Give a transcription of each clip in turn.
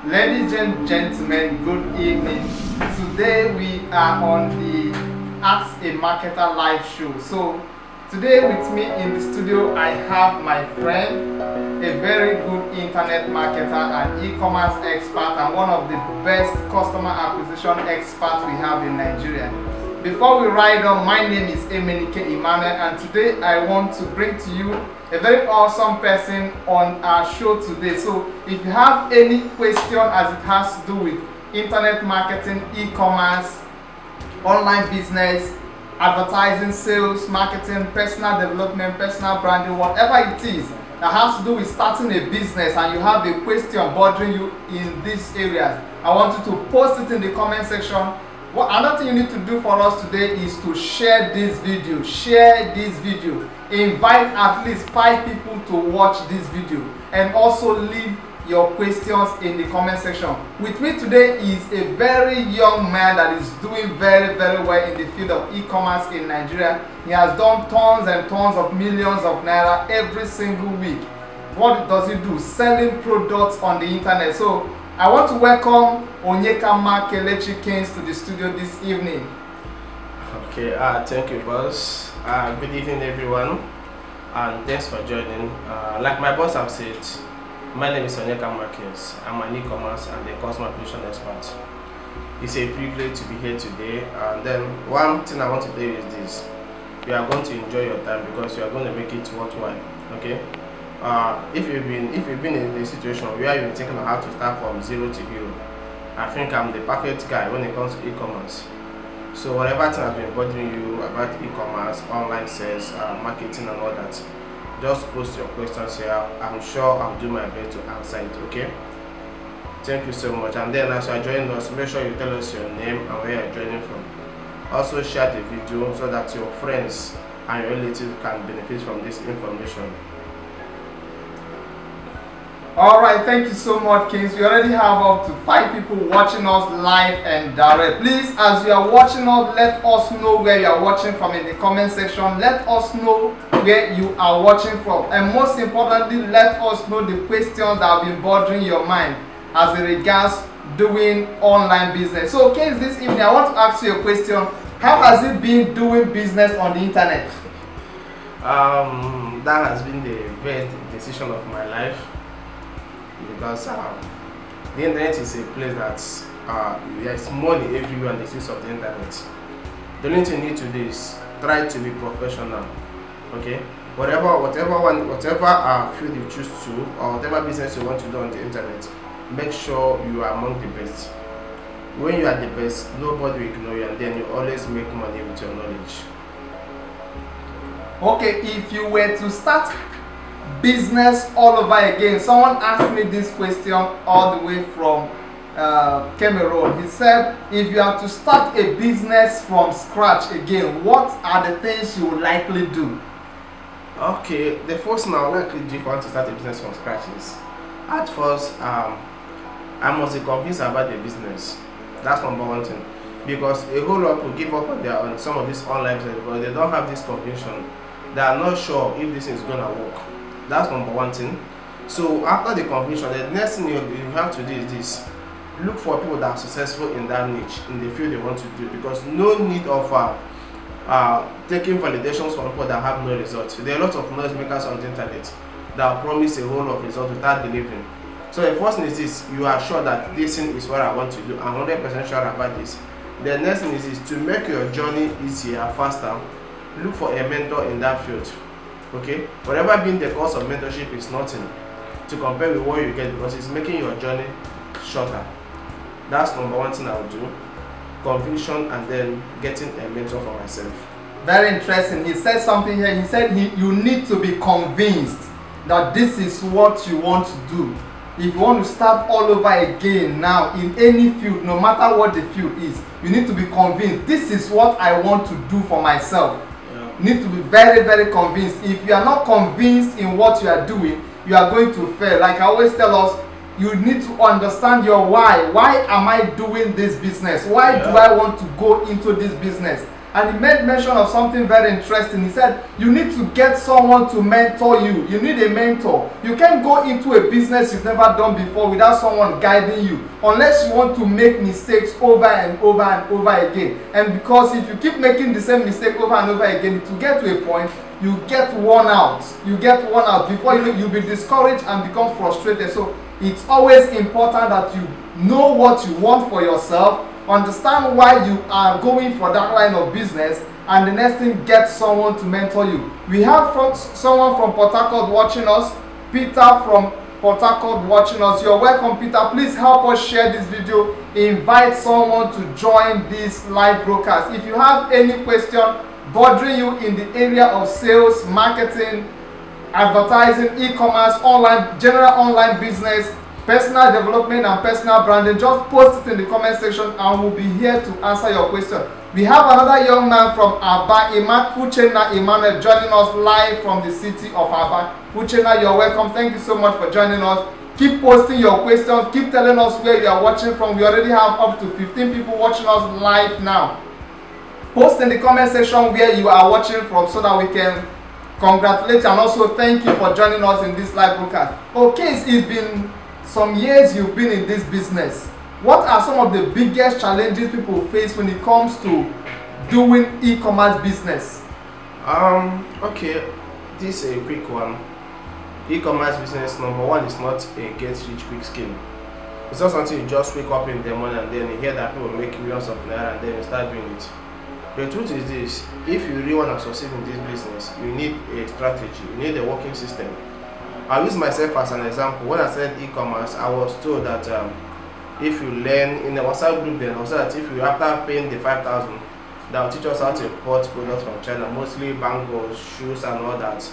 Ladies and gentlemen, good evening. Today we are on the Ask a Marketer live show. So today with me in the studio I have my friend, a very good internet marketer and e-commerce expert and one of the best customer acquisition experts we have in Nigeria. Before we ride on, my name is Emenike Emmanuel and today I want to bring to you a very awesome person on our show today. So if you have any question as it has to do with internet marketing, e-commerce, online business, advertising, sales, marketing, personal development, personal branding, whatever it is that has to do with starting a business and you have a question bothering you in these areas, I want you to post it in the comment section. Another thing you need to do for us today is to share this video. Invite at least 5 people to watch this video and also leave your questions in the comment section. With me today is a very young man that is doing very well in the field of e-commerce in Nigeria. He has done tons and tons of millions of naira every single week. What does he do? Selling products on the internet. So I want to welcome Onyekama Kelechi Kings to the studio this evening. Okay, thank you, boss. Good evening, everyone, and thanks for joining. Like my boss have said, my name is Onyekama Kings. I'm an e-commerce and a customer acquisition expert. It's a privilege to be here today. And then one thing I want to tell you is this: you are going to enjoy your time because you are going to make it worthwhile. Okay. If you've been in a situation where you're thinking of how to start from zero to hero, I think I'm the perfect guy when it comes to e-commerce. So whatever thing has been bothering you about e-commerce, online sales, marketing and all that, just post your questions here. I'm sure I'll do my best to answer it. Okay. Thank you so much. And then as you are joining us, make sure you tell us your name and where you're joining from. Also share the video so that your friends and your relatives can benefit from this information. Alright, thank you so much, Kings. We already have up to 5 people watching us live and direct. Please, as you are watching us, let us know where you are watching from in the comment section. Let us know where you are watching from. And most importantly, let us know the questions that have been bothering your mind as it regards doing online business. So, Kings, this evening, I want to ask you a question. How has it been doing business on the internet? That has been the best decision of my life. Because the internet is a place that there's money everywhere on the use of the internet. The only thing you need to do is try to be professional. Okay, whatever field you choose to, or whatever business you want to do on the internet, make sure you are among the best. When you are the best, nobody will ignore you, and then you always make money with your knowledge. Okay, if you were to start business all over again, someone asked me this question all the way from Cameroon. He said, if you have to start a business from scratch again, what are the things you would likely do? Okay, the first thing I would likely do if I want to start a business from scratch is, at first, I must be convinced about the business. That's number one thing, because a whole lot will give up on some of these online business because they don't have this conviction. They are not sure if this is gonna work. That's number one thing. So after the conviction, the next thing you have to do is this: look for people that are successful in that niche, in the field you want to do, because no need of taking validations from people that have no results. There are a lot of noise makers on the internet that promise a whole lot of results without delivering. So the first thing is this: you are sure that this thing is what I want to do. I'm 100% sure about this. The next thing is this: to make your journey easier, faster, look for a mentor in that field. Okay, whatever being the cost of mentorship is nothing to compare with what you get, because it's making your journey shorter. That's number one thing I would do: conviction, and then getting a mentor for myself. Very interesting. He said something here. He said you need to be convinced that this is what you want to do. If you want to start all over again now in any field, no matter what the field is, you need to be convinced this is what I want to do for myself. You need to be very convinced. If you are not convinced in what you are doing, you are going to fail. Like I always tell us, you need to understand your why. Why am I doing this business? Why do I want to go into this business? And he made mention of something very interesting. He said, you need to get someone to mentor you. You need a mentor. You can't go into a business you've never done before without someone guiding you, unless you want to make mistakes over and over and over again. And because if you keep making the same mistake over and over again, it will get to a point you get worn out. You get worn out. Before you know, you'll be discouraged and become frustrated. So it's always important that you know what you want for yourself, understand why you are going for that line of business, and the next thing, get someone to mentor you. We have someone from Port Harcourt watching us, Peter from Port Harcourt watching us. You're welcome, Peter. Please help us share this video, invite someone to join this live broadcast. If you have any question bothering you in the area of sales, marketing, advertising, e-commerce, online, general online business, personal development and personal branding, just post it in the comment section and we'll be here to answer your question. We have another young man from Aba, Uchenna Emmanuel, joining us live from the city of Aba. Uchenna, you're welcome. Thank you so much for joining us. Keep posting your questions. Keep telling us where you are watching from. We already have up to 15 people watching us live now. Post in the comment section where you are watching from so that we can congratulate you and also thank you for joining us in this live broadcast. Okay, it's been some years you've been in this business. What are some of the biggest challenges people face when it comes to doing e-commerce business? Okay, this is a quick one. E-commerce business, number one, is not a get-rich-quick scheme. It's not something you just wake up in the morning and then you hear that people make millions of naira and then you start doing it. The truth is this: if you really want to succeed in this business, you need a strategy, you need a working system. I'll use myself as an example. When I started e-commerce, I was told that if you learn in the WhatsApp group, then also that if you, after paying the 5,000, that will teach us how to import products from China, mostly bangles, shoes, and all that,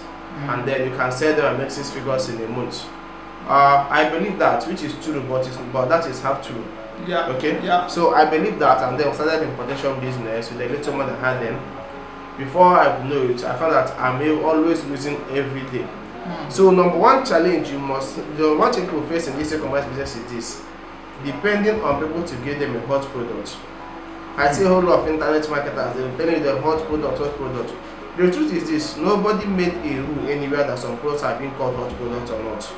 and then you can sell them and make 6 figures in a month. I believe that, which is true, but that is half true. Yeah. Okay. Yeah. So I believe that, and then we started importation business with a little more than I had then. Before I know it, I found that I'm always losing every day. So number one challenge the one thing people face in this e-commerce business is this: depending on people to give them a hot product. I see a whole lot of internet marketers, they're telling you the hot product. The truth is this: nobody made a rule anywhere that some products are being called hot products or not.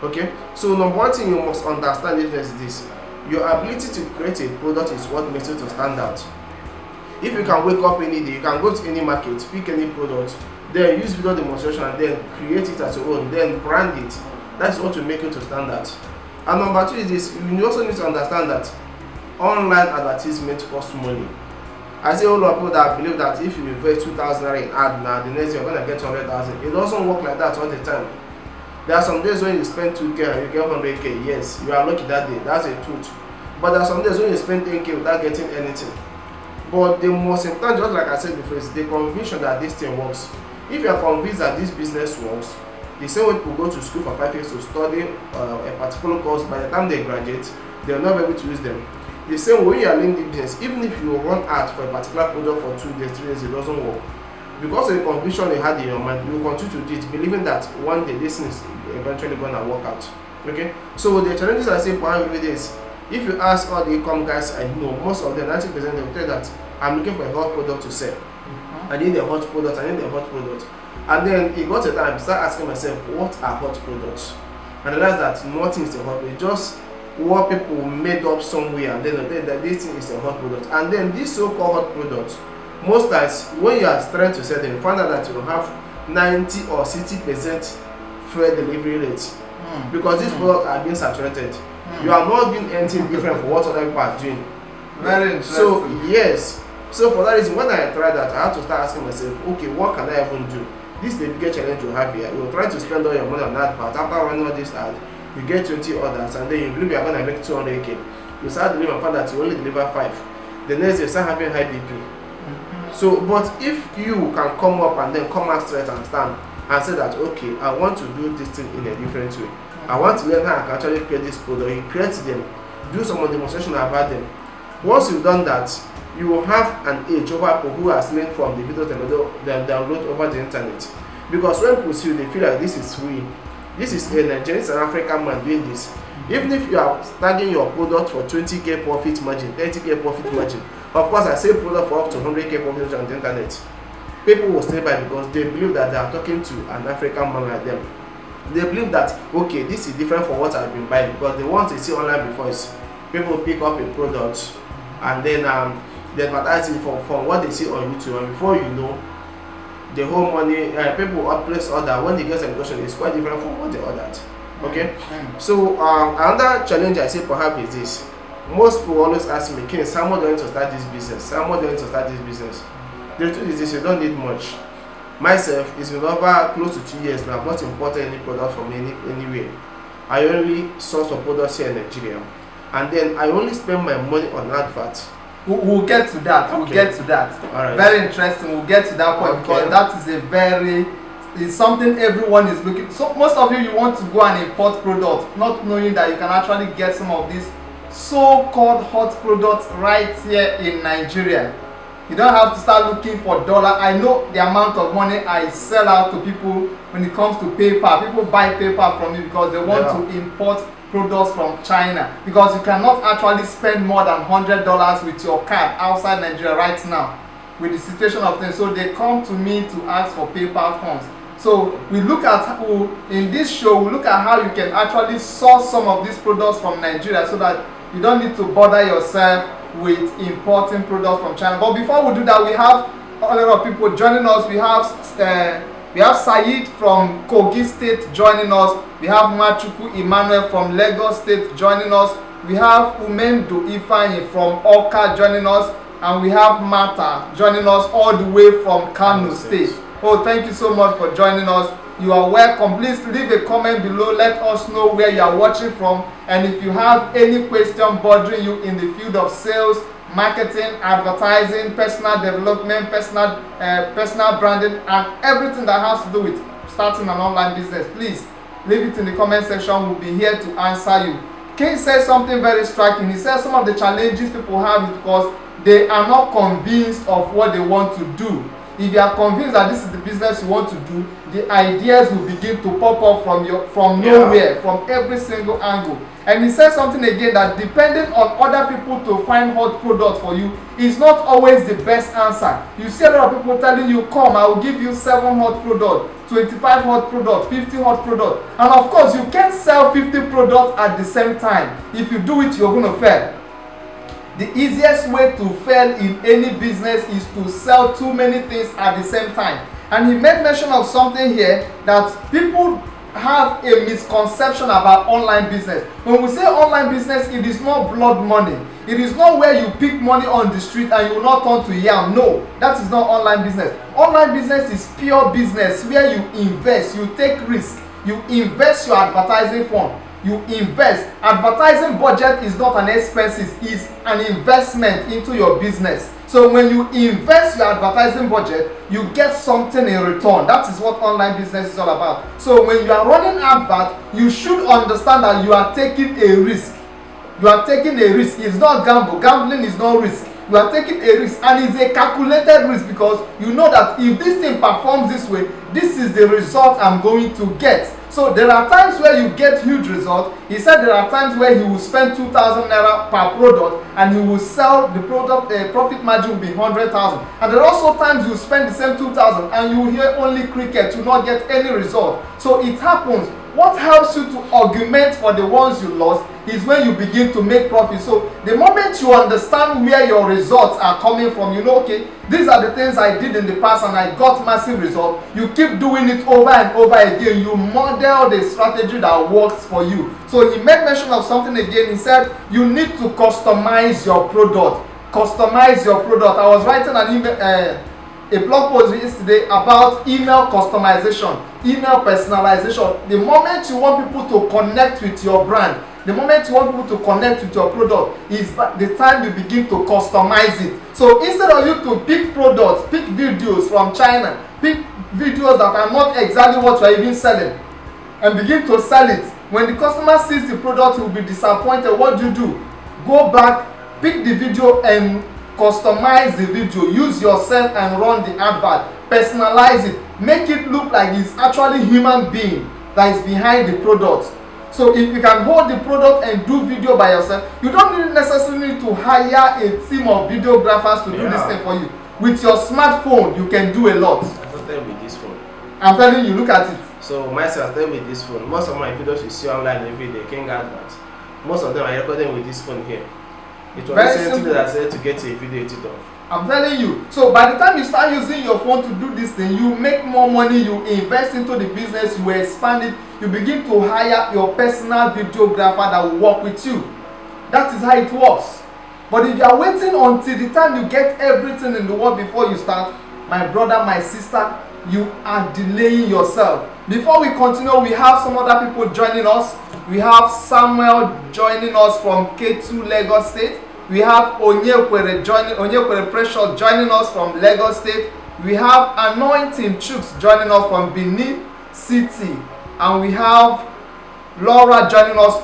Okay? So number one thing you must understand is this: your ability to create a product is what makes you to stand out. If you can wake up any day, you can go to any market, pick any product, then use video demonstration and then create it as your own, then brand it. That's what will make you to stand out. And number two is this: you also need to understand that online advertisement costs money. I see a lot of people that believe that if you invest 2,000 in ad now, the next year you're going to get 100,000. It doesn't work like that all the time. There are some days when you spend 2K and you get 100K. Yes, you are lucky that day. That's a truth. But there are some days when you spend 10K without getting anything. But the most important, just like I said before, is the conviction that this thing works. If you are convinced that this business works, the same way people go to school for 5 years to study a particular course, by the time they graduate, they will not be able to use them. The same way you are in the business, even if you run ads for a particular product for 2 days, 3 days, it doesn't work. Because of the conviction you had in your mind, you will continue to do it, believing that one day this is eventually going to work out. Okay? So the challenges I say behind this: if you ask all the e-com guys I know, most of them, 90%, they will tell you that I'm looking for a hot product to sell. I need a hot product, And then it got a time I start asking myself, what are hot products? And I realized that nothing is a hot product, just what people made up somewhere, and then they that this thing is a hot product. And then this so-called hot product, most times when you are trying to sell them, you find out that you have 90 or 60% fair delivery rate. Because these products are being saturated. You are not doing anything different from what other people are doing. Very interesting. So yes. So for that reason, when I tried that, I had to start asking myself, okay, what can I even do? This is the biggest challenge you have here. You're trying to spend all your money on that part. After running all this ad, you get 20 orders, and then you believe you are going to make 200K. You start delivering and find that you only deliver 5. The next day, you start having high BP. So, but if you can come up and then come out straight and stand and say that, okay, I want to do this thing in a different way. I want to learn how I can actually create this product. You create them, do some demonstration about them. Once you've done that, you will have an edge over people who are learned from the videos they download over the internet. Because when people see you, they feel like this is free. This is a Nigerian and African man doing this. Even if you are tagging your product for 20k profit margin, 30k profit margin, of course I say product for up to 100k profit margin on the internet, people will stay by because they believe that they are talking to an African man like them. They believe that, okay, this is different from what I've been buying, because the ones they see online before is people pick up a product and then they advertise it from what they see on YouTube, and before you know, the whole money, people will place order. When they get some question, it's quite different from what they ordered. Okay, so another challenge I say perhaps is this. Most people always ask me, King, someone going to start this business, someone going to start this business. The truth is this, you don't need much. Myself, it's been over close to 2 years now. I've not imported any product from anywhere. I only source for products here in Nigeria, and then I only spend my money on adverts. We'll get to that. Okay. We'll get to that. All right. Very interesting. We'll get to that point, because that is it's something everyone is looking. So most of you want to go and import products, not knowing that you can actually get some of these so-called hot products right here in Nigeria. You don't have to start looking for dollar. I know the amount of money I sell out to people when it comes to paper. People buy paper from me because they want to import products from China, because you cannot actually spend more than $100 with your card outside Nigeria right now with the situation of things. So they come to me to ask for paper funds. So we look at, in this show, we look at how you can actually source some of these products from Nigeria, so that you don't need to bother yourself with importing products from China. But before we do that, we have a lot of people joining us. We have Saeed from Kogi State joining us. We have Machuku Emmanuel from Lagos State joining us. We have Umendo Ifeanyi from Oka joining us. And we have Martha joining us all the way from Kano State. Oh, thank you so much for joining us. You are welcome. Please leave a comment below. Let us know where you are watching from. And if you have any question bothering you in the field of sales, marketing, advertising, personal development, personal branding, and everything that has to do with starting an online business, please leave it in the comment section. We'll be here to answer you. King says something very striking. He says some of the challenges people have is because they are not convinced of what they want to do. If you are convinced that this is the business you want to do, the ideas will begin to pop up from nowhere, from every single angle. And he says something again, that depending on other people to find hot product for you is not always the best answer. You see a lot of people telling you, come, I will give you 7 hot products, 25 hot products, 50 hot products. And of course, you can't sell 50 products at the same time. If you do it, you're going to fail. The easiest way to fail in any business is to sell too many things at the same time. And he made mention of something here, that people have a misconception about online business. When we say online business, it is not blood money. It is not where you pick money on the street and you will not turn to yam. No, that is not online business. Online business is pure business where you invest, you take risk, you invest your advertising fund. You invest. Advertising budget is not an expense, it's an investment into your business. So when you invest your advertising budget, you get something in return. That is what online business is all about. So when you are running advert, you should understand that you are taking a risk. You are taking a risk. It's not gamble. Gambling is not risk. You are taking a risk, and it's a calculated risk, because you know that if this thing performs this way, this is the result I'm going to get. So there are times where you get huge results. He said there are times where he will spend 2,000 naira per product and he will sell the product, profit margin will be 100,000. And there are also times you spend the same 2,000 and you will hear only cricket, you will not get any result. So it happens. What helps you to augment for the ones you lost is when you begin to make profit. So the moment you understand where your results are coming from, you know, okay, these are the things I did in the past and I got massive results. You keep doing it over and over again. You model the strategy that works for you. So he made mention of something again. He said you need to customize your product. Customize your product. I was writing an email, a blog post yesterday about email customization, email personalization. The moment you want people to connect with your brand, the moment you want people to connect with your product, is the time you begin to customize it. So instead of you to pick products, pick videos from China, pick videos that are not exactly what you are even selling, and begin to sell it. When the customer sees the product, he will be disappointed. What do? Go back, pick the video and customize the video. Use yourself and run the advert. Personalize it. Make it look like it's actually human being that is behind the product. So if you can hold the product and do video by yourself, you don't need necessarily to hire a team of videographers to do this thing for you. With your smartphone, you can do a lot. I started with this phone. I'm telling you, look at it. So myself, I started with this phone. Most of my videos you see online every day, King Advert. Most of them I record them with this phone here. It was recently that I said to get a video editor. I'm telling you. So by the time you start using your phone to do this thing, you make more money, you invest into the business, you expand it, you begin to hire your personal videographer that will work with you. That is how it works. But if you are waiting until the time you get everything in the world before you start, my brother, my sister, you are delaying yourself. Before we continue, we have some other people joining us. We have Samuel joining us from K2 Lagos State. We have Onyekwere Precious joining us from Lagos State. We have Anointing Chooks joining us from Benin City. And we have Laura joining us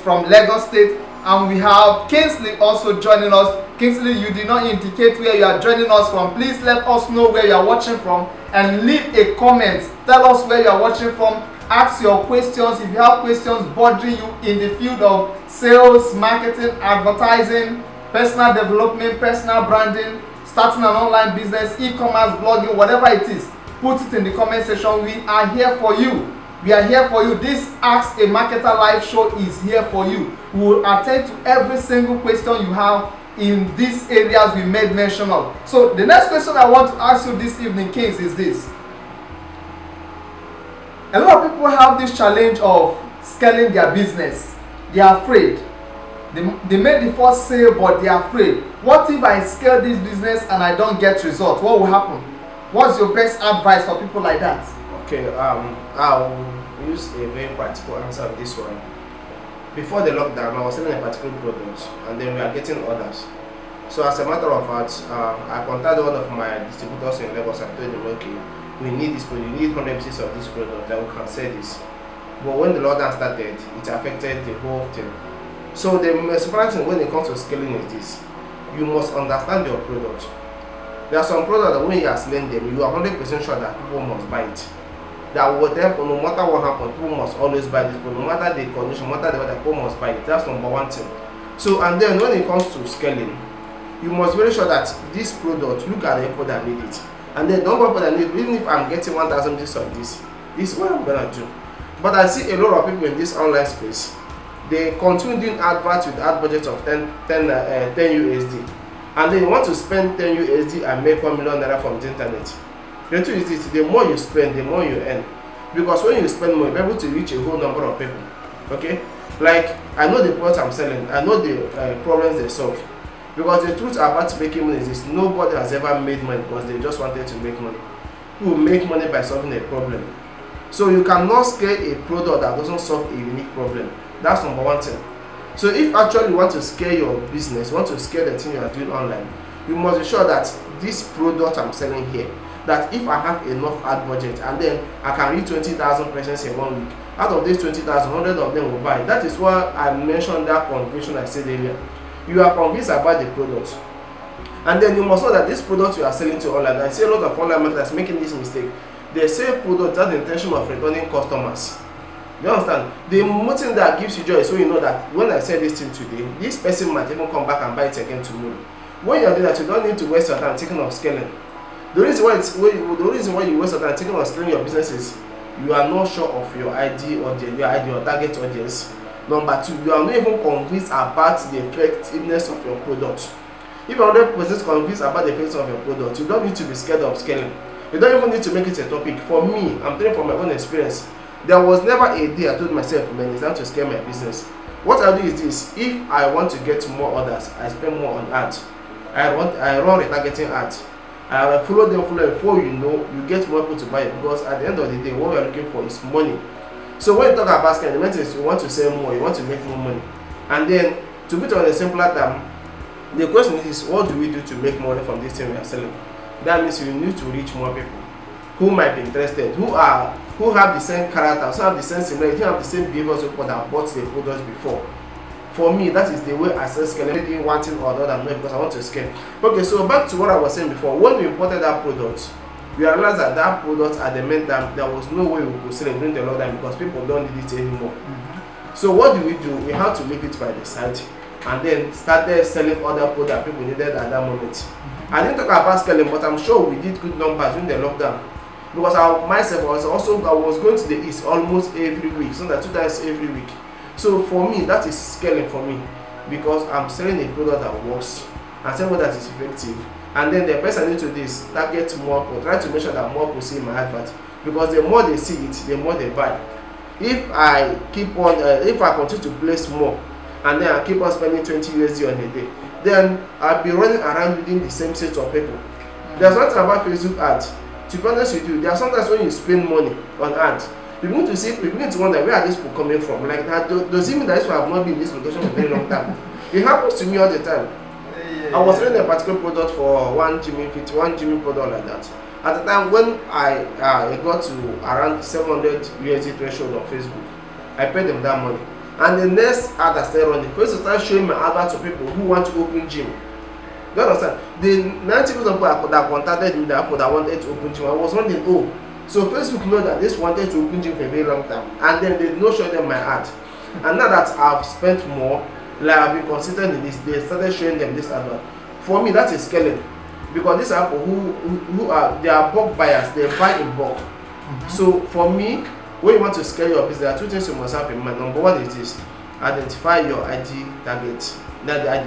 from Lagos State. And we have Kingsley also joining us. Kingsley, you did not indicate where you are joining us from. Please let us know where you are watching from and leave a comment. Tell us where you are watching from. Ask your questions. If you have questions bothering you in the field of sales, marketing, advertising, personal development, personal branding, starting an online business, e-commerce, blogging, whatever it is, put it in the comment section. We are here for you. We are here for you. This Ask a Marketer live show is here for you. We will attend to every single question you have in these areas we made mention of. So the next question I want to ask you this evening, Kings, is this. A lot of people have this challenge of scaling their business. They are afraid. They made the first sale, but they are afraid. What if I scale this business and I don't get results? What will happen? What's your best advice for people like that? Okay, I'll use a very practical answer on this one. Before the lockdown, I was selling a particular product, and then we are getting orders. So as a matter of fact, I contacted one of my distributors in Lagos and told them, okay, we need this product, we need 100 pieces of this product that we can sell this. But when the lockdown started, it affected the whole thing. So the most important thing when it comes to scaling is this: you must understand your product. There are some products that when you are selling them, you are 100% sure that people must buy it. That whatever, no matter what happens, people must always buy this product. No matter the condition, no matter the weather, people must buy it. That's number one thing. So, and then when it comes to scaling, you must be very sure that this product, look at the people that need it. And then don't people that need it, even if I'm getting 1,000 pieces of this is what I'm gonna do. But I see a lot of people in this online space. They continue doing adverts with ad budget of 10 USD. And then you want to spend 10 USD and make 1 million naira from the internet. The truth is this: the more you spend, the more you earn. Because when you spend more, you're able to reach a whole number of people. Okay? Like, I know the products I'm selling, I know the problems they solve. Because the truth about making money is this: nobody has ever made money because they just wanted to make money. You will make money by solving a problem. So you cannot scale a product that doesn't solve a unique problem. That's number one thing. So if actually you want to scale your business, you want to scale the thing you are doing online, you must be sure that this product I'm selling here, that if I have enough ad budget and then I can reach 20,000 persons in 1 week, out of these 20,000, 100 of them will buy. That is why I mentioned that conviction I said earlier. You are convinced about the product. And then you must know that this product you are selling to online, I see a lot of online marketers making this mistake. They sell products with the intention of returning customers. You understand? The most thing that gives you joy is when you know that when I sell this thing today, this person might even come back and buy it again tomorrow. When you are doing that, you don't need to waste your time thinking of scaling. The reason why you waste your time thinking of scaling your business is you are not sure of your ideal audience, your target audience. Number two, you are not even convinced about the effectiveness of your product. If you are 100% convinced about the effectiveness of your product, you don't need to be scared of scaling. You don't even need to make it a topic. For me, I'm telling from my own experience, there was never a day I told myself, man, it's time to scale my business. What I do is this: if I want to get more orders, I spend more on ads. I run retargeting ads. I follow them before you know, you get more people to buy it, because at the end of the day, what we are looking for is money. So when you talk about scaling, the main thing is you want to sell more, you want to make more money. And then, to put it on a simpler term, the question is, what do we do to make money from this thing we are selling? That means you need to reach more people who might be interested, who have the same character, who have the same similarity, who have the same behaviors of people that bought the products before. For me, that is the way I sell scaling. I didn't want it or the other, because I want to scale. Okay, so back to what I was saying before. When we imported that product, we realized that product at the main time, there was no way we could sell it during the lockdown because people don't need it anymore. So what do? We had to leave it by the side and then started selling other products people needed at that moment. I didn't talk about scaling, but I'm sure we did good numbers during the lockdown. Because I was going to the east almost every week, so that 2 times every week. So for me, that is scaling for me, because I'm selling a product that works and selling that is effective. And then the best I need to do is target more people, try to make sure that more people see my advert, because the more they see it, the more they buy. If I keep on, if I continue to place more, and then I keep on spending 20 USD on a day, then I'll be running around within the same set of people. There's nothing about Facebook ads. To be honest with you, there are sometimes when you spend money on ads, you begin to wonder, where are these people coming from? Like that, does it mean that these people have not been in this location for a very long time? It happens to me all the time. I was selling a particular product for one Jimmy product like that. At the time when I got to around 700 USD threshold on Facebook, I paid them that money. And the next ad I started running, first to start showing my advert to people who want to open gym. You understand? The 90% of people that contacted me that wanted to open gym, I was wondering, oh, so Facebook know that this wanted to open gym for a very long time, and then they did not show them my ad. And now that I've spent more, like I've been consistent in this, they started showing them this advert. For me, that is scaling, because these are people who are bulk buyers, they buy in bulk. So for me, when you want to scale your business, there are two things you must have in mind. Number one is this: identify your ID target,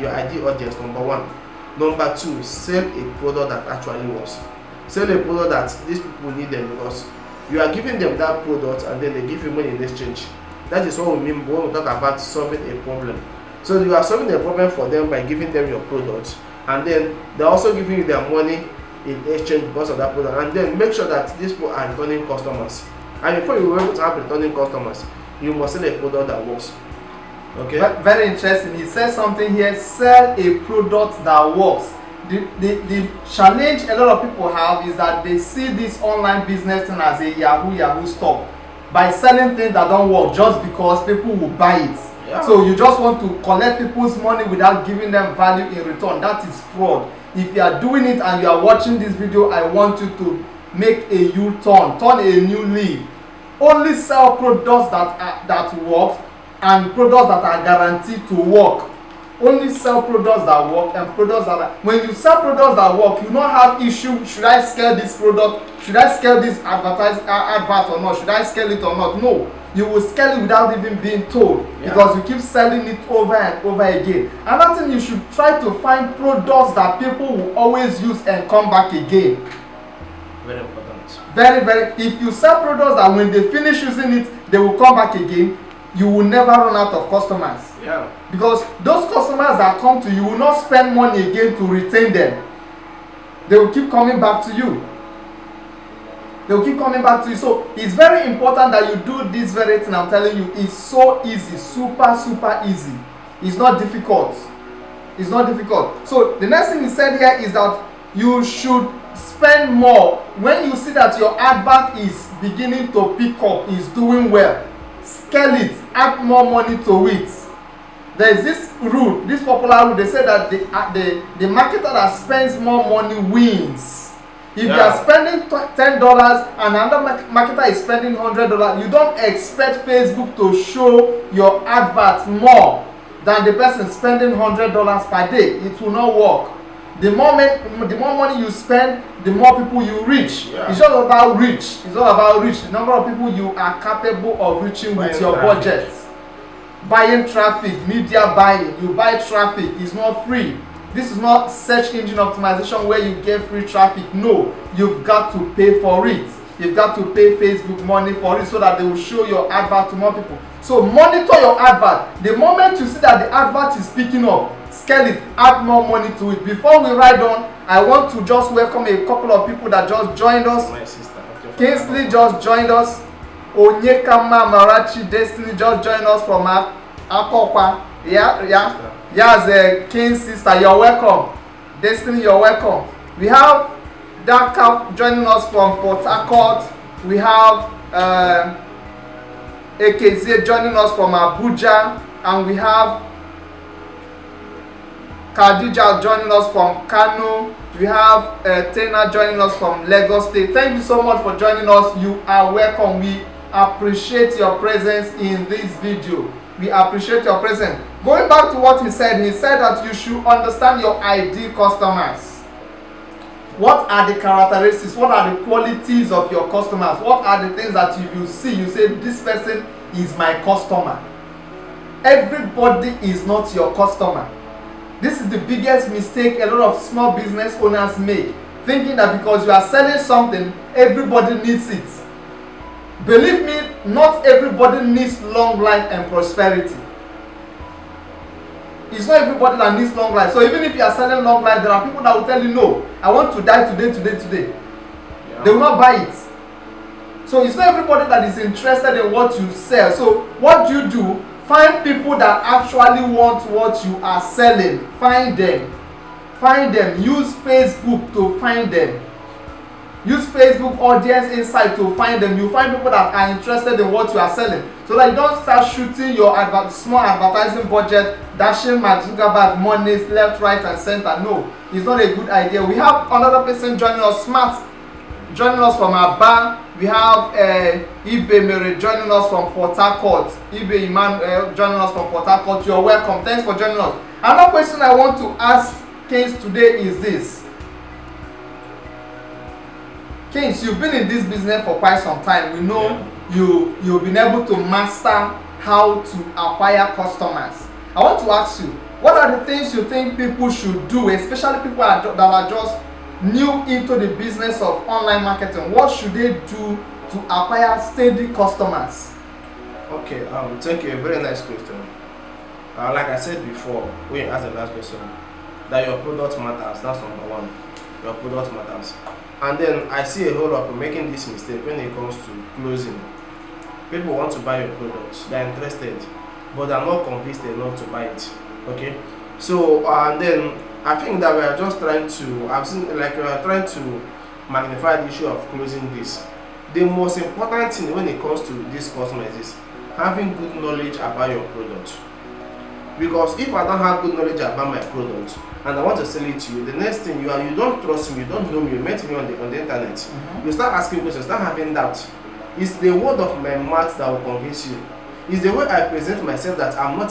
your ID audience. Number one. Number two, sell a product that actually works. Sell a product that these people need them, because you are giving them that product and then they give you money in exchange. That is what we mean when we talk about solving a problem. So you are solving a problem for them by giving them your product, and then they're also giving you their money in exchange because of that product. And then make sure that these people are returning customers. And before you are able to have returning customers, you must sell a product that works. Okay. Very interesting. He says something here: sell a product that works. The challenge a lot of people have is that they see this online business thing as a Yahoo stuff, by selling things that don't work just because people will buy it. Yeah. So you just want to collect people's money without giving them value in return. That is fraud. If you are doing it and you are watching this video, I want you to make a U-turn, turn a new leaf. Only sell products that work, and products that are guaranteed to work. Only sell products that work, and products that are, when you sell products that work, you don't have issue. Should I scale this product? Should I scale this advert or not? Should I scale it or not? No, you will scale it without even being told, because you keep selling it over and over again. Another thing, you should try to find products that people will always use and come back again. Very important. Very. If you sell products that when they finish using it, they will come back again, you will never run out of customers. Yeah. Because those customers that come to you will not spend money again to retain them. They will keep coming back to you. So it's very important that you do this very thing. I'm telling you, it's so easy, super easy. It's not difficult. So the next thing he said here is that you should spend more. When you see that your advert is beginning to pick up, is doing well, scale it, add more money to it. There is this rule, this popular rule. They say that the marketer that spends more money wins. If you are spending $10 and another marketer is spending $100, you don't expect Facebook to show your advert more than the person spending $100 per day. It will not work. The more money you spend, the more people you reach. Yeah. It's all about reach. The number of people you are capable of reaching with your budget. Buying traffic, media buying. You buy traffic. It's not free. This is not search engine optimization where you get free traffic. No, you've got to pay for it. You've got to pay Facebook money for it so that they will show your advert to more people. So monitor your advert. The moment you see that the advert is picking up, scale it, add more money to it. Before we ride on, I want to just welcome a couple of people that just joined us. My sister. Kingsley just joined us. Onyekama Marachi Destiny just joined us from Akokwa. Yes, King's sister, you're welcome. Destiny, you're welcome. We have Daka joining us from Port Harcourt. We have AKZ joining us from Abuja, and we have Khadija joining us from Kano. We have Tena joining us from Lagos State. Thank you so much for joining us. You are welcome. We appreciate your presence in this video. We appreciate your presence. Going back to what he said that you should understand your ideal customers. What are the characteristics? What are the qualities of your customers? What are the things that if you see, you say, this person is my customer? Everybody is not your customer. This is the biggest mistake a lot of small business owners make, thinking that because you are selling something, everybody needs it. Believe me, not everybody needs long life and prosperity. It's not everybody that needs long life. So even if you are selling long life, there are people that will tell you, no, I want to die today. Yeah. They will not buy it. So it's not everybody that is interested in what you sell. So what do? Find people that actually want what you are selling. Find them. Use Facebook to find them. Use Facebook Audience Insight to find them. You find people that are interested in what you are selling, so that you don't start shooting your small advertising budget, dashing Mark Zuckerberg money left, right, and center. No, it's not a good idea. We have another person joining us, Smart, joining us from Aba. We have Ibe Mere joining us from Port Harcourt. Ibe Iman joining us from Port Harcourt. You're welcome. Thanks for joining us. Another question I want to ask Keynes today is this. Keynes, you've been in this business for quite some time. We know you've been able to master how to acquire customers. I want to ask you, what are the things you think people should do, especially people that are just new into the business of online marketing? What should they do to acquire steady customers? Okay, thank you. A very nice question. Like I said before, when you asked the last question, that your product matters. That's number one. Your product matters. And then I see a whole lot of people making this mistake when it comes to closing. People want to buy your product, they're interested, but they're not convinced enough to buy it. Okay, so and then I think that we are just trying to, we are trying to magnify the issue of closing this. The most important thing when it comes to this customer is having good knowledge about your product. Because if I don't have good knowledge about my product and I want to sell it to you, the next thing you don't trust me, you don't know me, you met me on the internet. You start asking questions, start having doubt. It's the word of my mouth that will convince you. It's the way I present myself that I'm not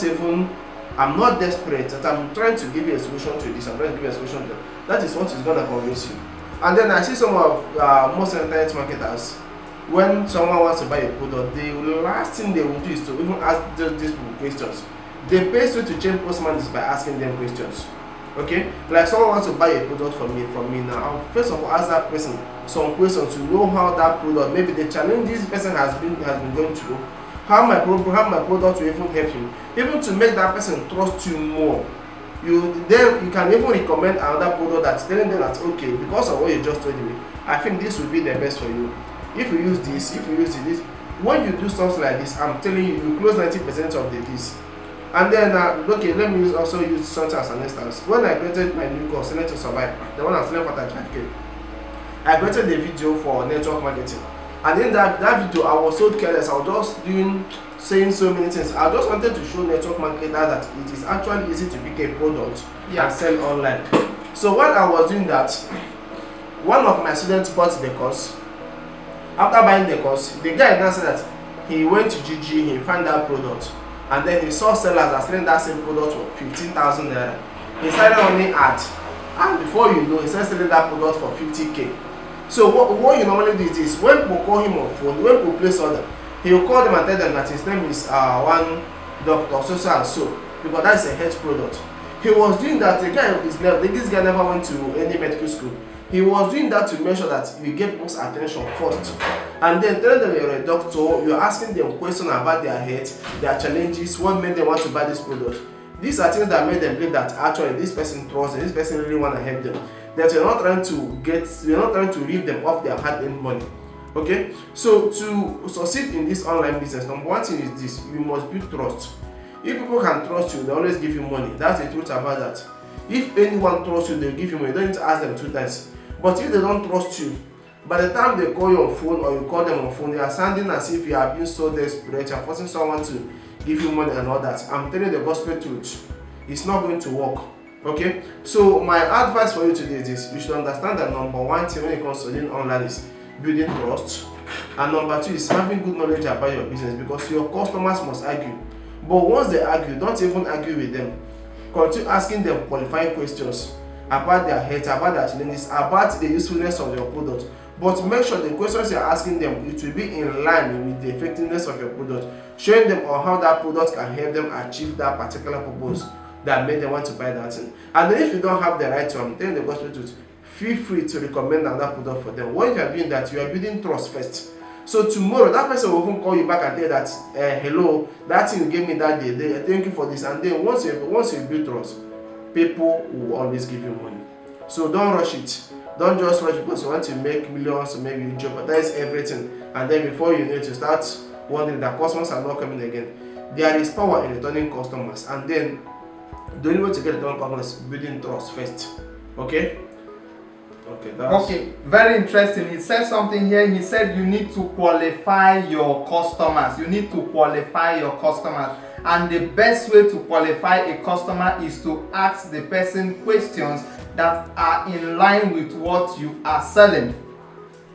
desperate, that I'm trying to give you a solution to this, I'm trying to give you a solution to that. That is what is going to convince you. And then I see some of most internet marketers, when someone wants to buy a product, the last thing they will do is to even ask these people questions. The best way to change postman is by asking them questions. Okay, like someone wants to buy a product from me now. I'll first of all ask that person some questions to know how that product, maybe the challenge this person has been going through, how my product will even help him, even to make that person trust you more. You can even recommend another product that's telling them that, okay, because of what you just told me, I think this will be the best for you. If you use this, when you do something like this, I'm telling you, you close 90% of this. And then, okay, let me also use something as an instance. When I created my new course, Selling to Survive, the one I'm selling for 35K, I created a video for network marketing. And in that video, I was so careless. I was just saying so many things. I just wanted to show network marketers that it is actually easy to pick a product and sell online. So when I was doing that, one of my students bought the course. After buying the course, the guy now said that he went to GG, he found that product. And then he saw sellers that selling that same product for 15,000 naira. He started running ads, and before you know, he started selling that product for 50K. So what you normally do is this: when people call him on phone, when people place order, he will call them and tell them that his name is one doctor so and so, because that's a health product. He was doing that. This guy never went to any medical school. He was doing that to make sure that you get people's attention first. And then tell them you're a doctor, you're asking them questions about their health, their challenges, what made them want to buy this product. These are things that made them believe that actually this person trusts them, this person really want to help them. That you're not trying to reap them off their hard-earned money. Okay? So to succeed in this online business, number one thing is this: you must build trust. If people can trust you, they always give you money. That's the truth about that. If anyone trusts you, they'll give you money. You don't need to ask them 2 times. But if they don't trust you, by the time they call you on phone or you call them on phone, they are sounding as if you are being so desperate, you're forcing someone to give you money and all that. I'm telling you the gospel truth. It's not going to work. Okay? So my advice for you today is this: you should understand that number one thing when it comes to selling online is building trust. And number two is having good knowledge about your business, because your customers must argue. But once they argue, don't even argue with them. Continue asking them qualifying questions about their health, about their challenges, about the usefulness of your product. But make sure the questions you're asking them, it will be in line with the effectiveness of your product, showing them on how that product can help them achieve that particular purpose that made them want to buy that thing. And then if you don't have the right one, then the gospel truth, feel free to recommend another product for them. When you are doing that, you are building trust first. So tomorrow, that person will even call you back and tell that, hello, that thing you gave me that day, thank you for this. And then once you build trust, people will always give you money. So don't rush it. Don't just rush because you want to make millions, or maybe you jeopardize everything. And then before you know it, you start wondering that customers are not coming again. There is power in returning customers. And then the only way to get returning customers is building trust first. Okay? Okay, very interesting. He said something here. He said you need to qualify your customers. You need to qualify your customers. And the best way to qualify a customer is to ask the person questions that are in line with what you are selling.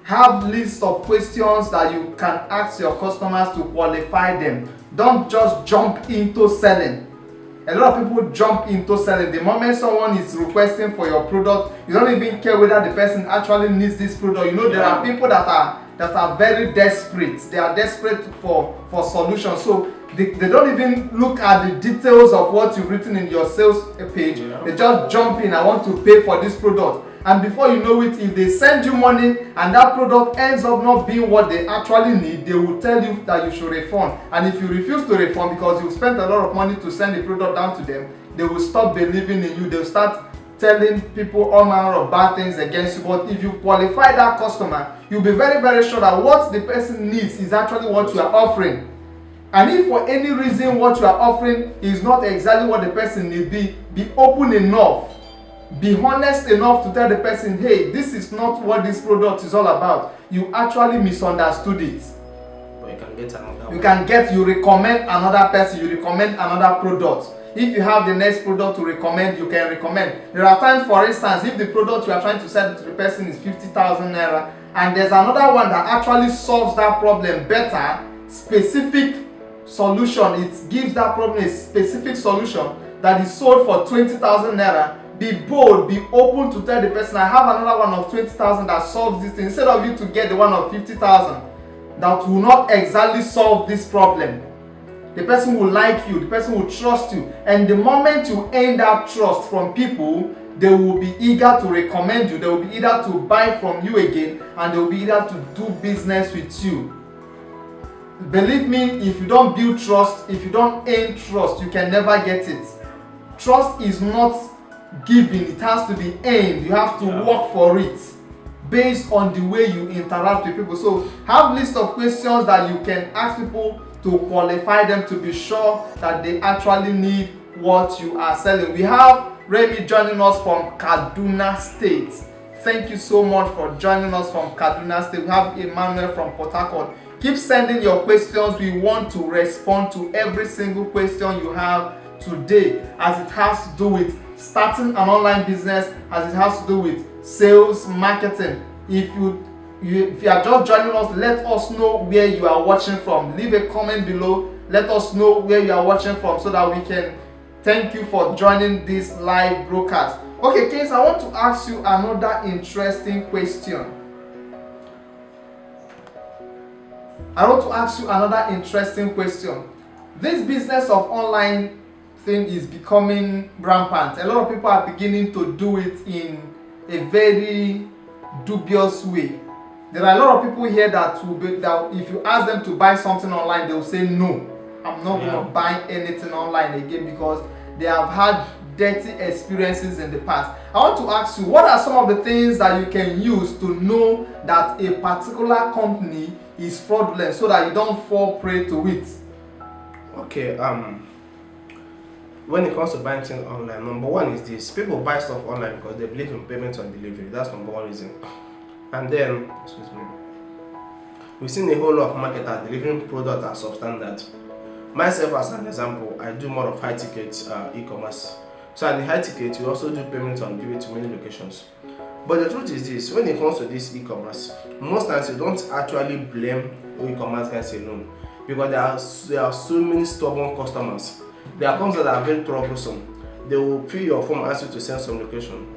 Have list of questions that you can ask your customers to qualify them. Don't just jump into selling. A lot of people jump into selling. The moment someone is requesting for your product, you don't even care whether the person actually needs this product. You know, there are people that are very desperate. They are desperate for solutions. So they don't even look at the details of what you've written in your sales page. They just jump in, I want to pay for this product. And before you know it, if they send you money and that product ends up not being what they actually need, they will tell you that you should refund. And if you refuse to refund because you've spent a lot of money to send the product down to them, they will stop believing in you. They'll start telling people all manner of bad things against you. But if you qualify that customer, you'll be very, very sure that what the person needs is actually what you are offering. And if for any reason what you are offering is not exactly what the person needs, be open enough, be honest enough to tell the person, hey, this is not what this product is all about. You actually misunderstood it. But you can get another one. You recommend another person, you recommend another product. If you have the next product to recommend, you can recommend. There are times, for instance, if the product you are trying to sell to the person is 50,000 naira, and there's another one that actually solves that problem better, specific solution, it gives that problem a specific solution that is sold for 20,000 naira, be bold, be open to tell the person, I have another one of 20,000 that solves this thing, instead of you to get the one of 50,000 that will not exactly solve this problem. The person will like you, the person will trust you, and the moment you earn that trust from people, they will be eager to recommend you, they will be eager to buy from you again, and they will be eager to do business with you. Believe me, if you don't build trust, if you don't earn trust, you can never get it. Trust is not given, it has to be earned. You have to work for it based on the way you interact with people. So have list of questions that you can ask people to qualify them, to be sure that they actually need what you are selling. We have Remy joining us from Kaduna State. Thank you so much for joining us from Kaduna State. We have Emmanuel from Port Harcourt. Keep sending your questions. We want to respond to every single question you have today, as it has to do with starting an online business, as it has to do with sales, marketing. If you are just joining us, let us know where you are watching from. Leave a comment below. Let us know where you are watching from so that we can thank you for joining this live broadcast. Okay, Kings, I want to ask you another interesting question. This business of online thing is becoming rampant. A lot of people are beginning to do it in a very dubious way. There are a lot of people here that if you ask them to buy something online, they will say no, I'm not going to buy anything online again, because they have had dirty experiences in the past. I want to ask you, what are some of the things that you can use to know that a particular company is fraudulent, so that you don't fall prey to it? Okay, when it comes to buying things online, number one is this: people buy stuff online because they believe in payment on delivery. That's number one reason. And then, we've seen a whole lot of marketers delivering products at substandard. Myself, as an example, I do more of high ticket e-commerce. So in the high ticket, we also do payments on delivery to many locations. But the truth is this: when it comes to this e-commerce, most times you don't actually blame e-commerce guys alone. because there are so many stubborn customers. There are customers that are very troublesome. They will fill your form and ask you to send some location.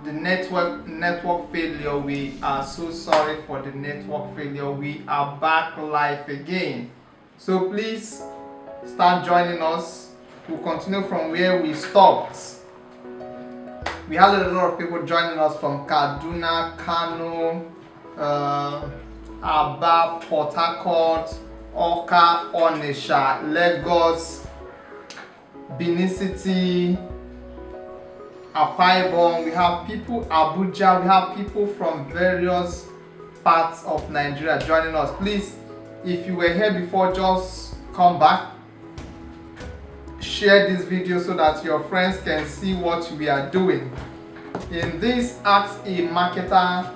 The network failure. We are so sorry for the network failure. We are back live again. So please start joining us. We'll continue from where we stopped. We had a lot of people joining us from Kaduna, Kano, Aba, Port Harcourt, Oka, Onitsha, Lagos, Benin City, Akwa Ibom. We have people Abuja. We have people from various parts of Nigeria joining us. Please, if you were here before, just come back. Share this video so that your friends can see what we are doing. In this Ask the Marketer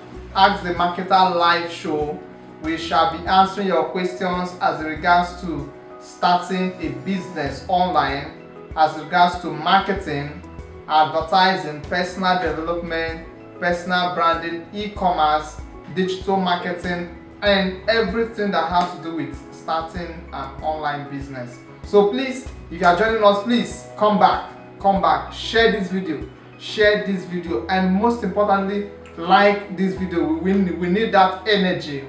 live show, we shall be answering your questions as regards to starting a business online, as regards to marketing, advertising, personal development, personal branding, e-commerce, digital marketing, and everything that has to do with starting an online business. So please, if you are joining us, please come back, share this video, and most importantly, like this video. We need that energy.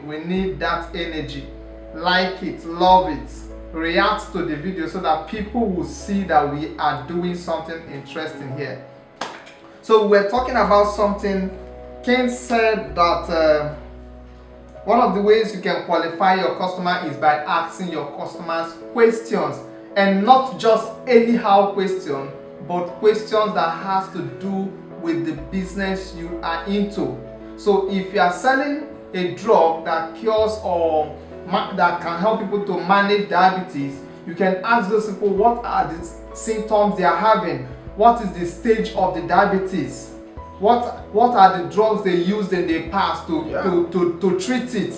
Like it, love it, react to the video so that people will see that we are doing something interesting here. So we're talking about something. Ken said that one of the ways you can qualify your customer is by asking your customers questions, and not just anyhow question, but questions that has to do with the business you are into. So if you are selling a drug that cures or that can help people to manage diabetes, you can ask those people what are the symptoms they are having, what is the stage of the diabetes, what are the drugs they used in the past to treat it.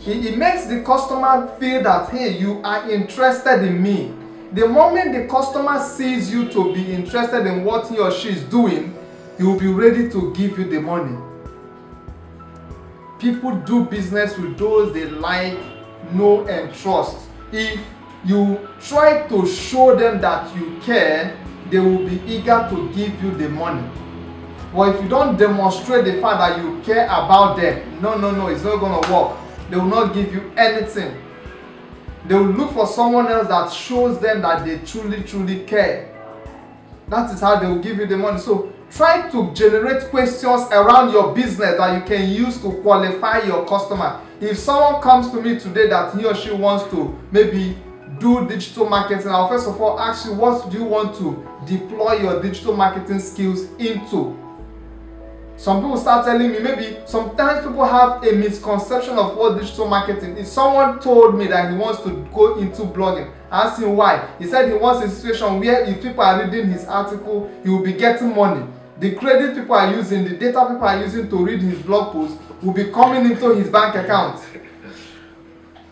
It makes the customer feel that, hey, you are interested in me. The moment the customer sees you to be interested in what he or she is doing, he will be ready to give you the money. People do business with those they like, know, and trust. If you try to show them that you care, they will be eager to give you the money. But if you don't demonstrate the fact that you care about them, no, it's not going to work. They will not give you anything. They will look for someone else that shows them that they truly care. That is how they will give you the money. So try to generate questions around your business that you can use to qualify your customer. If someone comes to me today that he or she wants to maybe do digital marketing, I'll first of all ask you, what do you want to deploy your digital marketing skills into? Some people start telling me, maybe sometimes people have a misconception of what digital marketing is. Someone told me that he wants to go into blogging. I asked him why. He said he wants a situation where if people are reading his article, he will be getting money. The credit people are using, the data people are using to read his blog post will be coming into his bank account.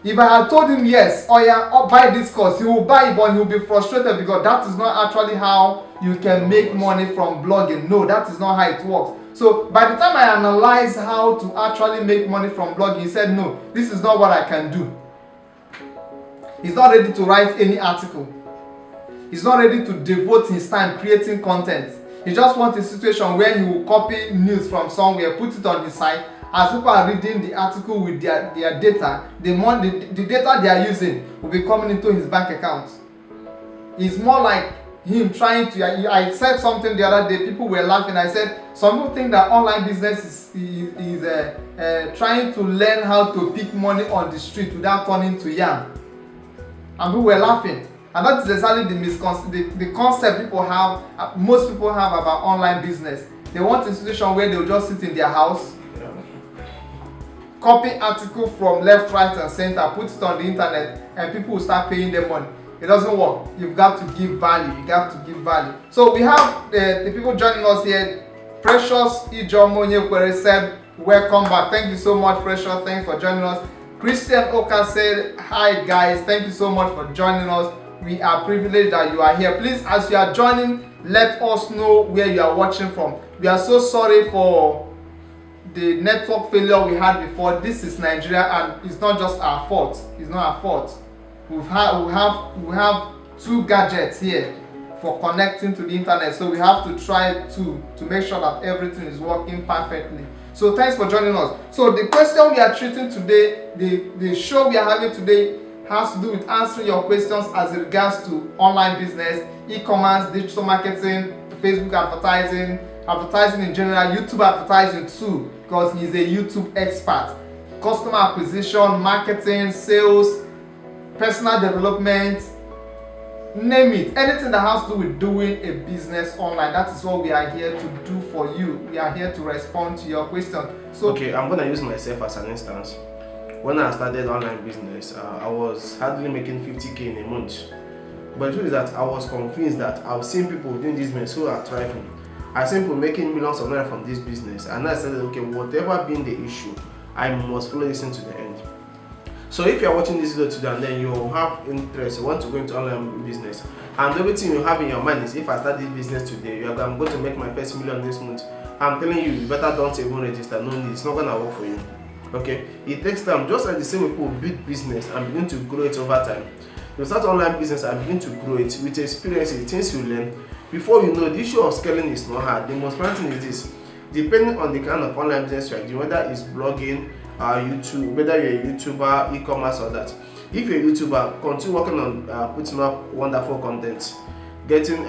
If I had told him yes, buy this course, he will buy it, but he will be frustrated because that is not actually how you can make money from blogging. No, that is not how it works. So by the time I analyzed how to actually make money from blogging, he said, no, this is not what I can do. He's not ready to write any article. He's not ready to devote his time creating content. He just wants a situation where he will copy news from somewhere, put it on his site. As people are reading the article with their data, the data they are using will be coming into his bank account. It's more like him trying to. I said something the other day, people were laughing. I said some people think that online business is trying to learn how to pick money on the street without turning to yam, and people were laughing. And that is exactly the concept people have, most people have about online business. They want a situation where they'll just sit in their house, copy article from left, right, and center, put it on the internet, and people will start paying them money. It doesn't work. You've got to give value. So we have the people joining us here. Precious Ijomonyekwere said, welcome back. Thank you so much, Precious. Thanks for joining us. Christian Oka said, hi guys. Thank you so much for joining us. We are privileged that you are here. Please, as you are joining, Let us know where you are watching from. We are so sorry for the network failure we had before. This is Nigeria, and it's not just our fault. It's not our fault. We have two gadgets here for connecting to the internet, so we have to try to make sure that everything is working perfectly. So thanks for joining us. So the question we are treating today, the show we are having today, has to do with answering your questions as regards to online business, e-commerce, digital marketing, Facebook advertising in general, YouTube advertising too, because he's a YouTube expert. Customer acquisition, marketing, sales, personal development, name it. Anything that has to do with doing a business online, that is what we are here to do for you. We are here to respond to your question. So okay, I'm gonna use myself as an instance. When I started online business, I was hardly making 50k in a month. But the truth is that I was convinced that I've seen people doing this business who are thriving. I've seen people making millions of naira from this business, and I said, okay, whatever being the issue, I must follow this into the end. So if you are watching this video today and then you have interest, you want to go into online business, and everything you have in your mind is, if I start this business today, I'm going to make my first million this month, I'm telling you, you better don't even register. No need, it's not gonna work for you. Okay, it takes time. Just like the same way people build business and begin to grow it over time. You start online business and begin to grow it with experience, the things you learn. Before you know, the issue of scaling is not hard. The most important thing is this: depending on the kind of online business you are doing, whether it's blogging, YouTube, whether you're a YouTuber, e-commerce, or that. If you're a YouTuber, continue working on putting up wonderful content, putting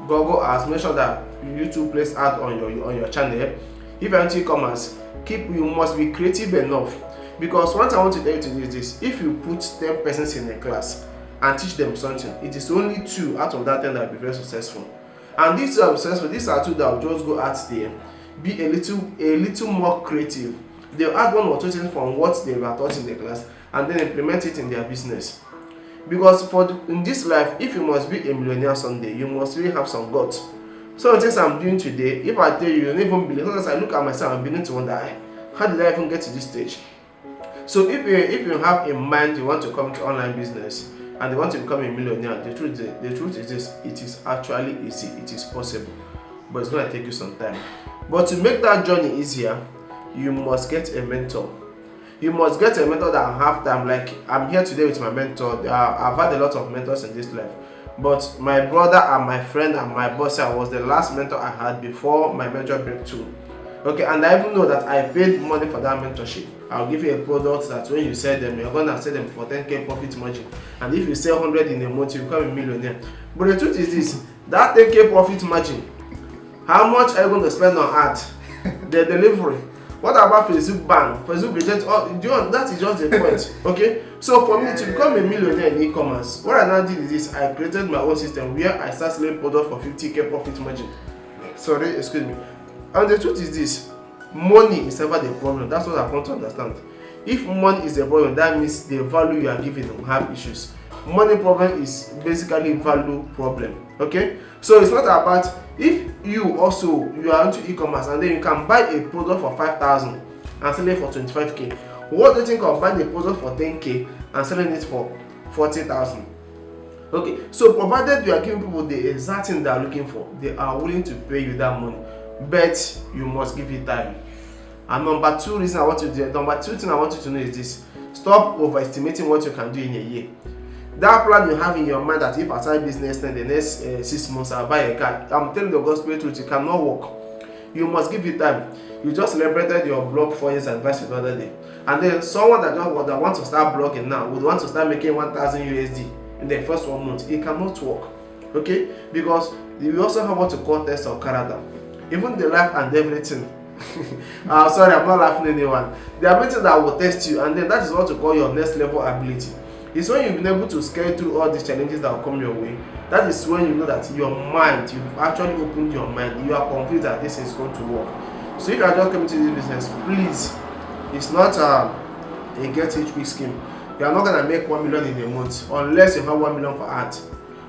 Google ads, make sure that YouTube plays ad on your channel. If you're into e-commerce, you must be creative enough, because what I want to tell you today is this: if you put 10 persons in a class and teach them something, it is only 2 out of that 10 that will be very successful. And these 2 are successful. These are 2 that will just go out there, be a little more creative. They'll add 1 or 2 things from what they were taught in the class and then implement it in their business. Because in this life, if you must be a millionaire someday, you must really have some guts. Some of the things I'm doing today, if I tell you, you'll never believe. Sometimes I look at myself and begin to wonder, how did I even get to this stage? So if you have in mind you want to come to online business and you want to become a millionaire, the truth is this: it is actually easy. It is possible, but it's going to take you some time. But to make that journey easier, you must get a mentor. You must get a mentor that have time. Like, I'm here today with my mentor. I've had a lot of mentors in this life, but my brother and my friend and my boss was the last mentor I had before my major breakthrough. Okay, and I even know that I paid money for that mentorship. I'll give you a product that when you sell them, you're gonna sell them for 10k profit margin, and if you sell 100 in a month, you become a millionaire. But the truth is this: that 10k profit margin, how much are you going to spend on ad, the delivery? What about Facebook ban? Facebook reject all. That is just the point. Okay, so for me to become a millionaire in e-commerce, what I now did is this: I created my own system where I start selling product for 50k profit margin. Sorry, excuse me. And the truth is this: money is never the problem. That's what I want to understand. If money is the problem, that means the value you are giving will have issues. Money problem is basically value problem. Okay, so it's not about, if you are into e-commerce and then you can buy a product for 5,000 and sell it for 25k. What do you think of buying a product for 10k and selling it for 40,000? Okay, so provided you are giving people the exact thing they are looking for, they are willing to pay you that money, but you must give it time. And number 2 thing I want you to know is this: stop overestimating what you can do in a year. That plan you have in your mind that if I start business then the next 6 months I'll buy a car, I'm telling the gospel truth, it cannot work. You must give it time. You just celebrated your blog 4 years advice the other day, and then someone that wants to start blogging now would want to start making 1,000 USD in the first 1 month. It cannot work. Okay, because we also have what to call test of character. Even the life and everything. Sorry, I'm not laughing at anyone. The ability that will test you, and then that is what we call your next level ability. It's when you've been able to scale through all these challenges that will come your way. That is when you know that your mind, you've actually opened your mind. You are convinced that this is going to work. So if you are just coming to this business, please, it's not a get-rich-quick scheme. You are not going to make 1 million in a month unless you have 1 million for ad.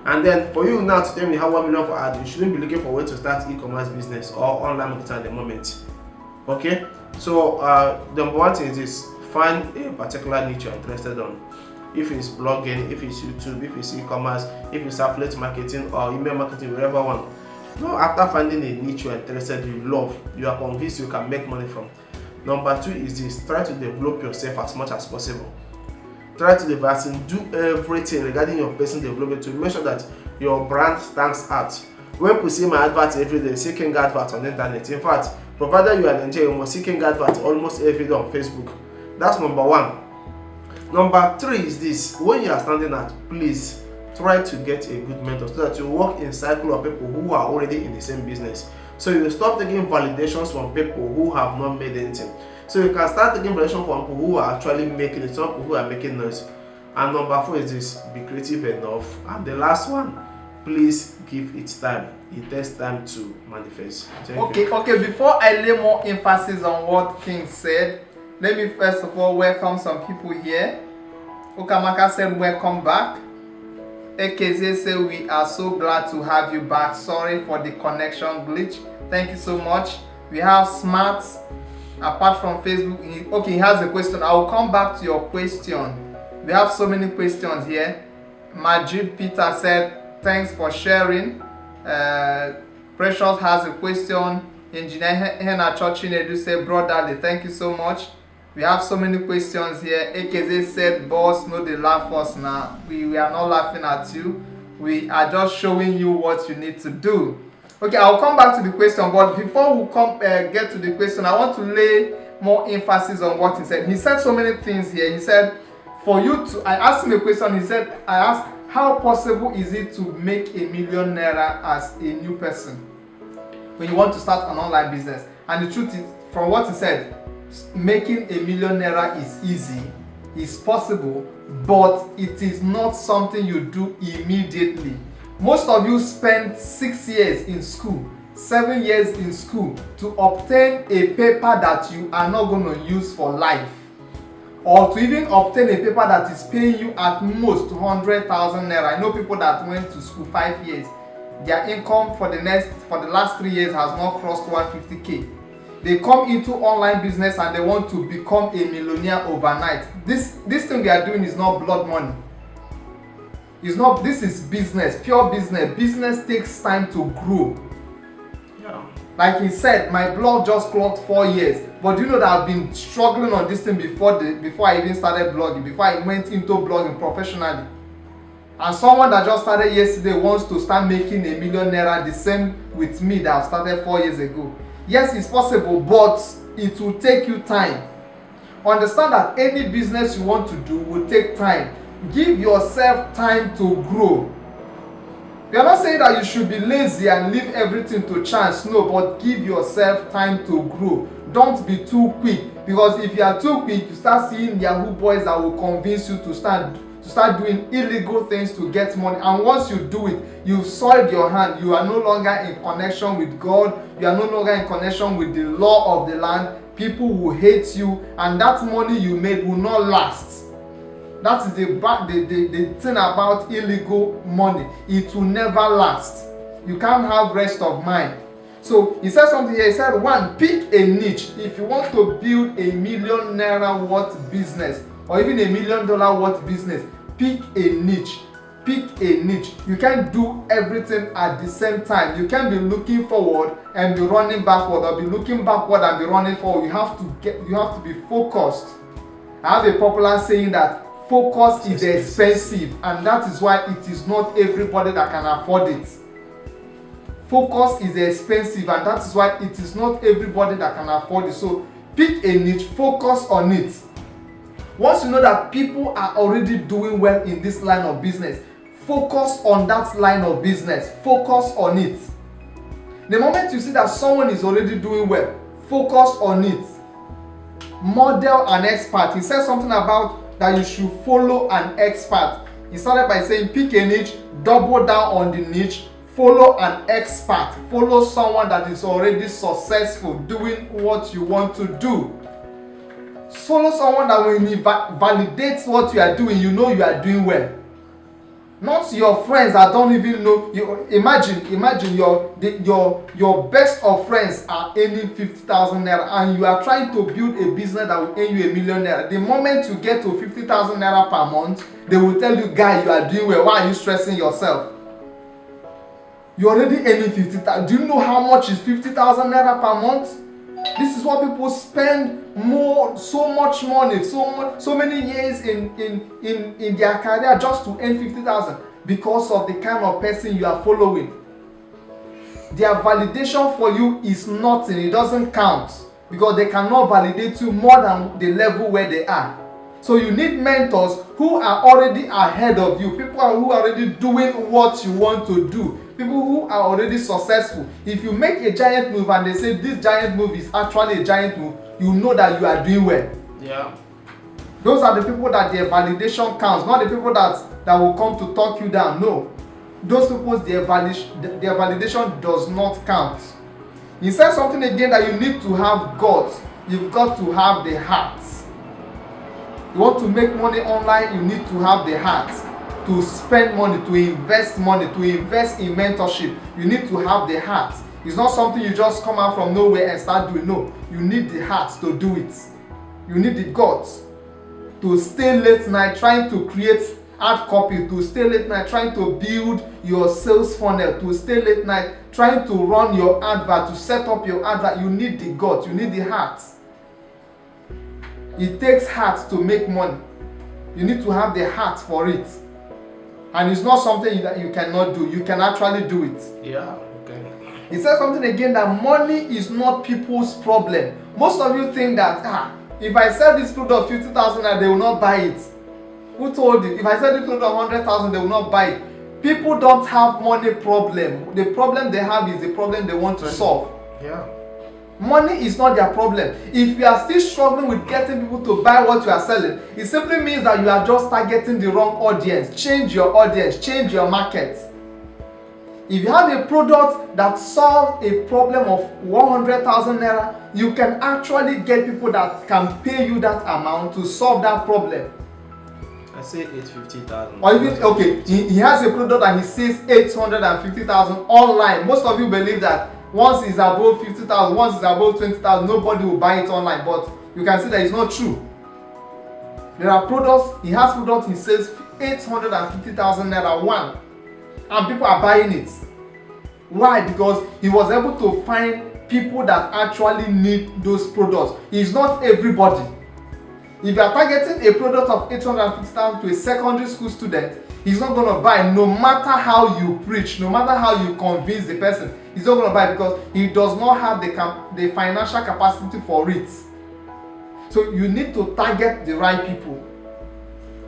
And then for you now to tell me you have 1 million for ad, you shouldn't be looking for a way to start e-commerce business or online marketing at the moment. Okay, so number 1 thing is this: find a particular niche you're interested on. If it's blogging, if it's YouTube, if it's e-commerce, if it's affiliate marketing or email marketing, whatever one. Now, after finding a niche you are interested, you love, you are convinced you can make money from. Number 2 is this: try to develop yourself as much as possible. Try to do everything regarding your personal development to make sure that your brand stands out. When people see my advert every day, seeking advert on the internet. In fact, provided you are in Nigeria, you must seeking advert almost every day on Facebook. That's number 1. Number 3 is this: when you are standing out, please try to get a good mentor so that you work in a cycle of people who are already in the same business. So you stop taking validations from people who have not made anything. So you can start taking validation from people who are actually making it, some people who are making noise. And number 4 is this: be creative enough. And the last one, please give it time. It takes time to manifest. Okay, before I lay more emphasis on what King said, let me first of all welcome some people here. Okamaka said welcome back. Ekeze said we are so glad to have you back. Sorry for the connection glitch. Thank you so much. We have Smart. Apart from Facebook, he has a question. I will come back to your question. We have so many questions here. Majid Peter said, thanks for sharing. Precious has a question. Engineer Hena Chochinedu said, brotherly, thank you so much. We have so many questions here. Ekeze said, boss, no, they laugh us now. We are not laughing at you. We are just showing you what you need to do. Okay, I'll come back to the question, but before we get to the question, I want to lay more emphasis on what he said. He said so many things here. He said, I asked him a question. I asked, how possible is it to make $1 million as a new person when you want to start an online business? And the truth is, from what he said, making $1 million is easy, is possible, but it is not something you do immediately. Most of you spend 6 years in school, 7 years in school to obtain a paper that you are not going to use for life, or to even obtain a paper that is paying you at most 200,000 naira. I know people that went to school 5 years, their income for the last 3 years has not crossed 150k. They come into online business and they want to become a millionaire overnight. This thing they are doing is not blood money. This is business, pure business. Business takes time to grow. Yeah. Like he said, my blog just clocked 4 years. But do you know that I've been struggling on this thing before I even started blogging, before I went into blogging professionally. And someone that just started yesterday wants to start making $1 million the same with me that I started 4 years ago. Yes, it's possible, but it will take you time. Understand that any business you want to do will take time. Give yourself time to grow. We are not saying that you should be lazy and leave everything to chance. No, but give yourself time to grow. Don't be too quick, because if you are too quick, you start seeing Yahoo boys that will convince you to start doing illegal things to get money. And once you do it, you've soiled your hand. You are no longer in connection with God. You are no longer in connection with the law of the land. People will hate you, and that money you made will not last. That is the thing about illegal money. It will never last. You can't have rest of mind. So he said something here. He said, 1, pick a niche. If you want to build $1 million worth business, or even $1 million worth business, pick a niche. Pick a niche. You can't do everything at the same time. You can't be looking forward and be running backward, or be looking backward and be running forward. You have to be focused. I have a popular saying that focus is expensive, and that is why it is not everybody that can afford it. Focus is expensive, and that is why it is not everybody that can afford it. So pick a niche, focus on it. Once you know that people are already doing well in this line of business, focus on that line of business. Focus on it. The moment you see that someone is already doing well, focus on it. Model an expert. He said something about that you should follow an expert. He started by saying pick a niche, double down on the niche, follow an expert. Follow someone that is already successful doing what you want to do. Follow someone that when he validates what you are doing, you know you are doing well. Not your friends that don't even know you. Imagine your best of friends are earning 50,000 naira, and you are trying to build a business that will earn you 1,000,000 naira. The moment you get to 50,000 naira per month, they will tell you, guy, you are doing well. Why are you stressing yourself? You're already earning 50,000. Do you know how much is 50,000 naira per month? This is what people spend so much money, so many years in their career just to earn 50,000, because of the kind of person you are following. Their validation for you is nothing. It doesn't count, because they cannot validate you more than the level where they are. So you need mentors who are already ahead of you, people who are already doing what you want to do, people who are already successful. If you make a giant move and they say this giant move is actually a giant move, you know that you are doing well. Yeah. Those are the people that their validation counts, not the people that will come to talk you down. No. Those people, their validation does not count. He said something again, that you need to have guts. You've got to have the heart. You want to make money online, you need to have the heart to spend money, to invest in mentorship. You need to have the heart. It's not something you just come out from nowhere and start doing. No, you need the heart to do it. You need the guts to stay late night trying to create ad copy, to stay late night trying to build your sales funnel, to stay late night trying to run your advert, to set up your advert. You need the guts, you need the heart. It takes heart to make money. You need to have the heart for it. And it's not something that you cannot do. You can actually do it. Yeah, okay. He said something again, that money is not people's problem. Most of you think that, if I sell this product 50,000 and they will not buy it. Who told you? If I sell this product 100,000, they will not buy it. People don't have money problem. The problem they have is the problem they want to solve. Yeah. Money is not their problem. If you are still struggling with getting people to buy what you are selling, it simply means that you are just targeting the wrong audience. Change your audience, change your market. If you have a product that solves a problem of 100,000 naira, you can actually get people that can pay you that amount to solve that problem. I say 850,000. Or even, okay, he has a product and he says 850,000 online. Most of you believe that once it's above 50,000, once it's above 20,000, nobody will buy it online. But you can see that it's not true. There are products, he has products, he says 850,000 naira one, and people are buying it. Why? Because he was able to find people that actually need those products. It's not everybody. If you are targeting a product of 850,000 to a secondary school student, he's not going to buy, no matter how you preach, no matter how you convince the person. He's not going to buy because he does not have the financial capacity for it. So you need to target the right people.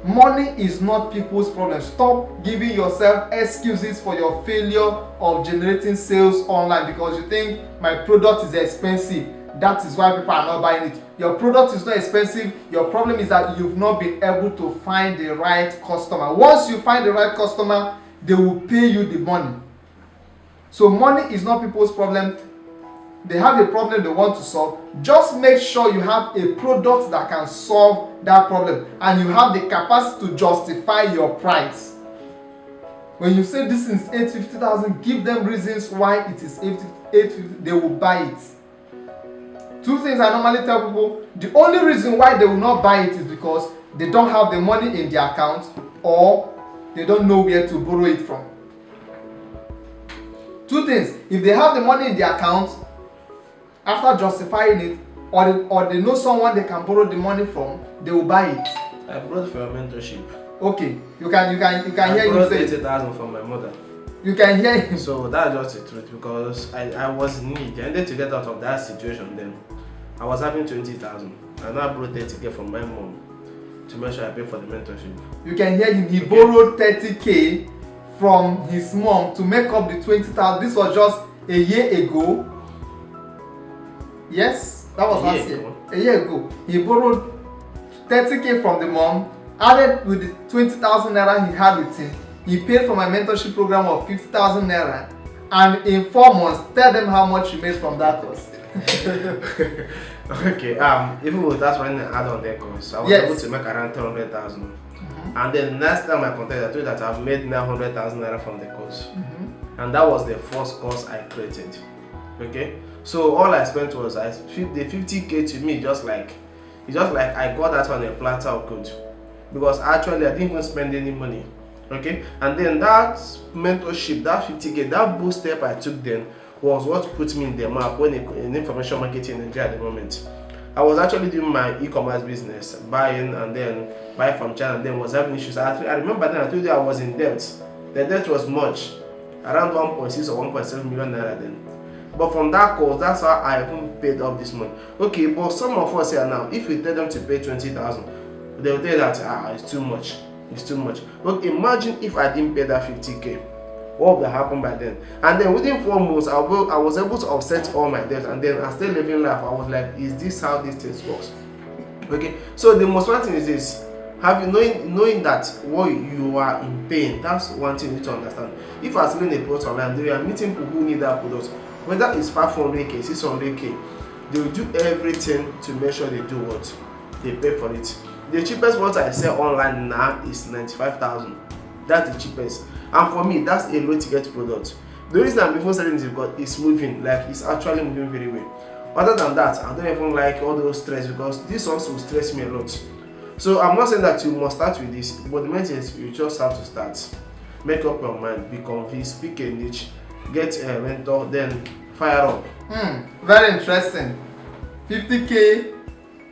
Money is not people's problem. Stop giving yourself excuses for your failure of generating sales online because you think my product is expensive. That is why people are not buying it. Your product is not expensive. Your problem is that you've not been able to find the right customer. Once you find the right customer, they will pay you the money. So money is not people's problem. They have a problem they want to solve. Just make sure you have a product that can solve that problem and you have the capacity to justify your price. When you say this is 850,000, give them reasons why it is 850, they will buy it. Two things I normally tell people: the only reason why they will not buy it is because they don't have the money in their account or they don't know where to borrow it from. Two things: if they have the money in their account, after justifying it, or they know someone they can borrow the money from, they will buy it. I brought for a mentorship. Okay, you can hear him say 80,000 from my mother. You can hear him. So that's just the truth because I was in need. I needed to get out of that situation then. I was having 20,000 and I brought 30K from my mom to make sure I pay for the mentorship. You can hear him. He borrowed 30K from his mom to make up the 20,000. This was just a year ago. Yes, that was last year. A year ago. He borrowed 30K from the mom, added with the 20,000 naira he had with him. He paid for my mentorship program of 50,000 naira, and in 4 months, tell them how much he made from that course. Okay, even without running an ad on their course, I was Yes. able to make around 300,000. And then next time I contacted, I told that I've made 900,000 naira from the course. And that was the first course I created. Okay, so all I spent was the 50k to me, just like I got that on a platter of gold, because actually I didn't even spend any money. Okay, and then that mentorship, that 50k, that boost step I took then was what put me in the map when in information marketing in Nigeria at the moment. I was actually doing my e-commerce business, buying and then buy from China, and then was having issues. I remember then I told you I was in debt. The debt was much, around 1.6 or 1.7 million naira then. But from that course, that's how I even paid off this money. Okay, but some of us here now, if you tell them to pay 20,000, they will tell you that it's too much. It's too much. But imagine if I didn't pay that 50k. What would have happened by then? And then within 4 months, I was able to offset all my debt, and then I still living life. I was like, is this how this thing works? Okay, so the most important thing is this: knowing that what you are in pain. That's one thing you need to understand. If you are selling a product online, they are meeting people who need that product, whether it's 500k, 600k, they will do everything to make sure they do what they pay for it. The cheapest product I sell online now is 95,000. That's the cheapest. And for me, that's a low ticket product. The reason I'm even selling is because it's moving, like it's actually moving very well. Other than that, I don't even like all those stress, because this also stress me a lot. So I'm not saying that you must start with this, but the main thing is you just have to start. Make up your mind, be convinced, pick a niche, get a mentor, then fire up. Very interesting. 50k,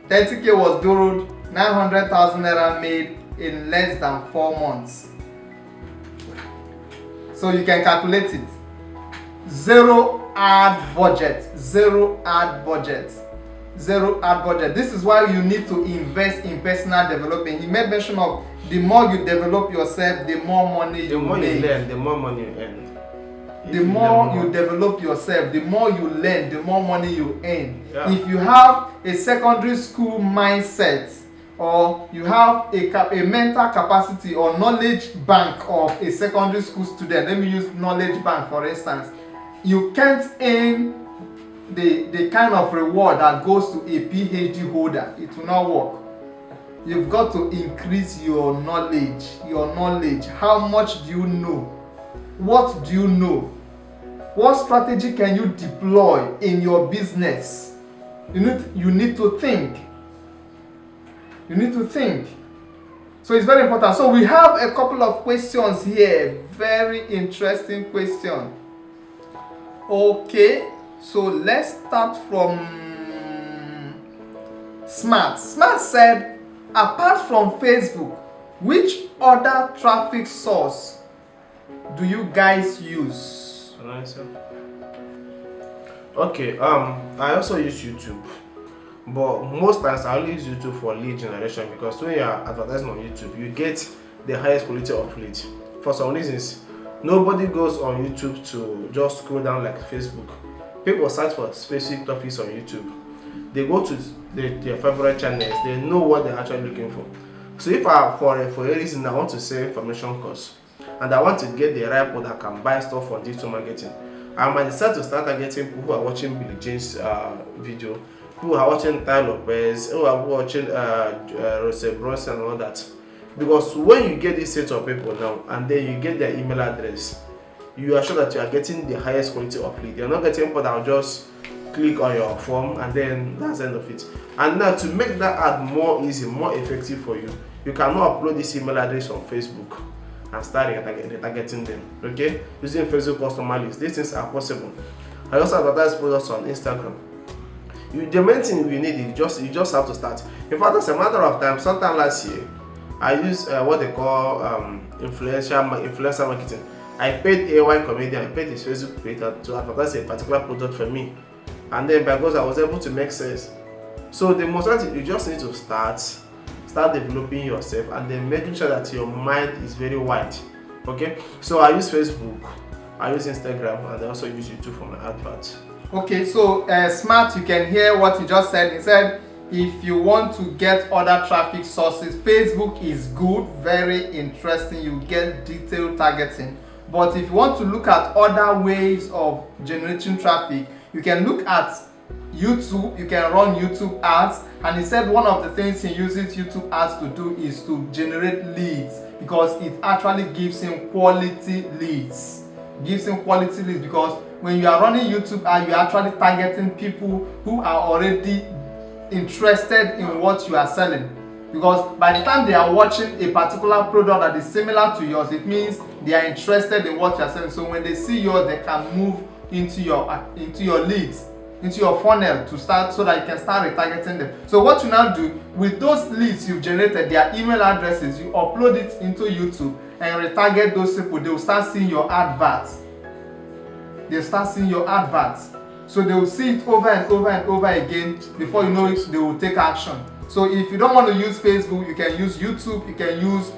30k was borrowed, 900,000 naira made in less than 4 months. So you can calculate it. Zero ad budget. This is why you need to invest in personal development. He made mention of the more you develop yourself, the more money you make. The more you learn, the more money you earn. The more you develop yourself, the more you learn, the more money you earn. Yeah. If you have a secondary school mindset, or you have a mental capacity or knowledge bank of a secondary school student, let me use knowledge bank for instance, you can't earn the kind of reward that goes to a PhD holder. It will not work. You've got to increase your knowledge. How much do you know? What do you know? What strategy can you deploy in your business? You need to think. So it's very important. So we have a couple of questions here. Very interesting question. Okay, so let's start from Smart. Smart said, apart from Facebook, which other traffic source do you guys use? Okay, I also use YouTube. But most times I only use YouTube for lead generation, because when you are advertising on YouTube, you get the highest quality of lead. For some reasons, nobody goes on YouTube to just scroll down like Facebook. People search for specific topics on YouTube. They go to their favorite channels. They know what they're actually looking for. So if for a reason I want to sell information course, and I want to get the right people that can buy stuff on digital marketing, I might decide to start targeting people who are watching Billy Jean's video, who are watching Tai Lopez, who are watching Russell Brunson and all that. Because when you get this set of people now, and then you get their email address, you are sure that you are getting the highest quality of lead. You're not getting people that will just click on your form and then that's the end of it. And now to make that ad more easy, more effective for you, you can now upload this email address on Facebook and start targeting them. Okay, using Facebook customer list. These things are possible. I also advertise products on Instagram. The main thing you need is you just have to start. In fact, as a matter of time, sometime last year, I used what they call influencer marketing. I paid AY Comedian, I paid his Facebook creator to advertise a particular product for me, and then because I was able to make sales. So the most important thing, you just need to start developing yourself, and then making sure that your mind is very wide. Okay, so I use Facebook, I use Instagram, and I also use YouTube for my adverts. Okay, so Smart, you can hear what he just said. He said, if you want to get other traffic sources, Facebook is good, very interesting. You get detailed targeting. But if you want to look at other ways of generating traffic, you can look at YouTube. You can run YouTube ads, and he said one of the things he uses YouTube ads to do is to generate leads, because it actually gives him quality leads. Because when you are running YouTube ad, you are actually targeting people who are already interested in what you are selling. Because by the time they are watching a particular product that is similar to yours, it means they are interested in what you are selling. So when they see yours, they can move into your leads, into your funnel to start, so that you can start retargeting them. So what you now do with those leads you've generated, their email addresses, you upload it into YouTube and retarget those people. They will start seeing your adverts. So they will see it over and over and over again. Before you know it, they will take action. So if you don't want to use Facebook, you can use YouTube, you can use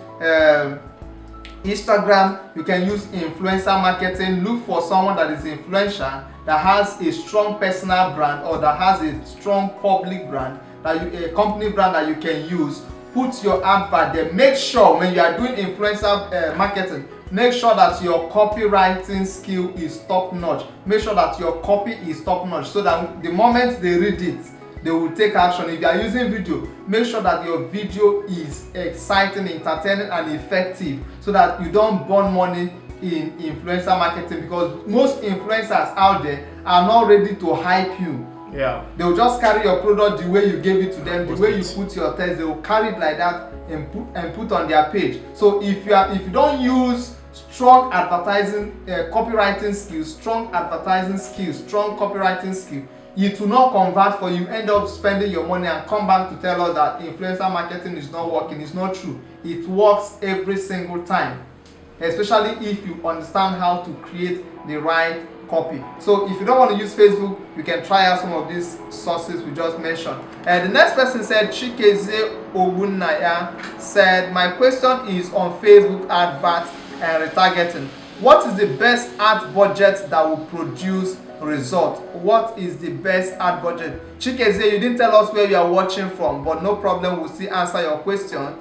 Instagram, you can use influencer marketing. Look for someone that is influential, that has a strong personal brand, or that has a strong public brand, a company brand that you can use. Put your advert there. Make sure when you are doing influencer marketing, make sure that your copywriting skill is top notch. Make sure that your copy is top notch, so that the moment they read it, they will take action. If you are using video, make sure that your video is exciting, entertaining, and effective, so that you don't burn money in influencer marketing, because most influencers out there are not ready to hype you. Yeah. They will just carry your product the way you gave it to them, the way you put your text. They will carry it like that and put on their page. So if you don't use strong advertising copywriting skills, strong copywriting skill, it will not convert for you. End up spending your money and come back to tell us that influencer marketing is not working. It's not true. It works every single time, especially if you understand how to create the right copy. So if you don't want to use Facebook, you can try out some of these sources we just mentioned. And the next person said, Chikeze Ogunaya said, my question is on Facebook adverts and retargeting. What is the best ad budget that will produce result? What is the best ad budget? Chikeze, you didn't tell us where you are watching from, but no problem, we'll still answer your question.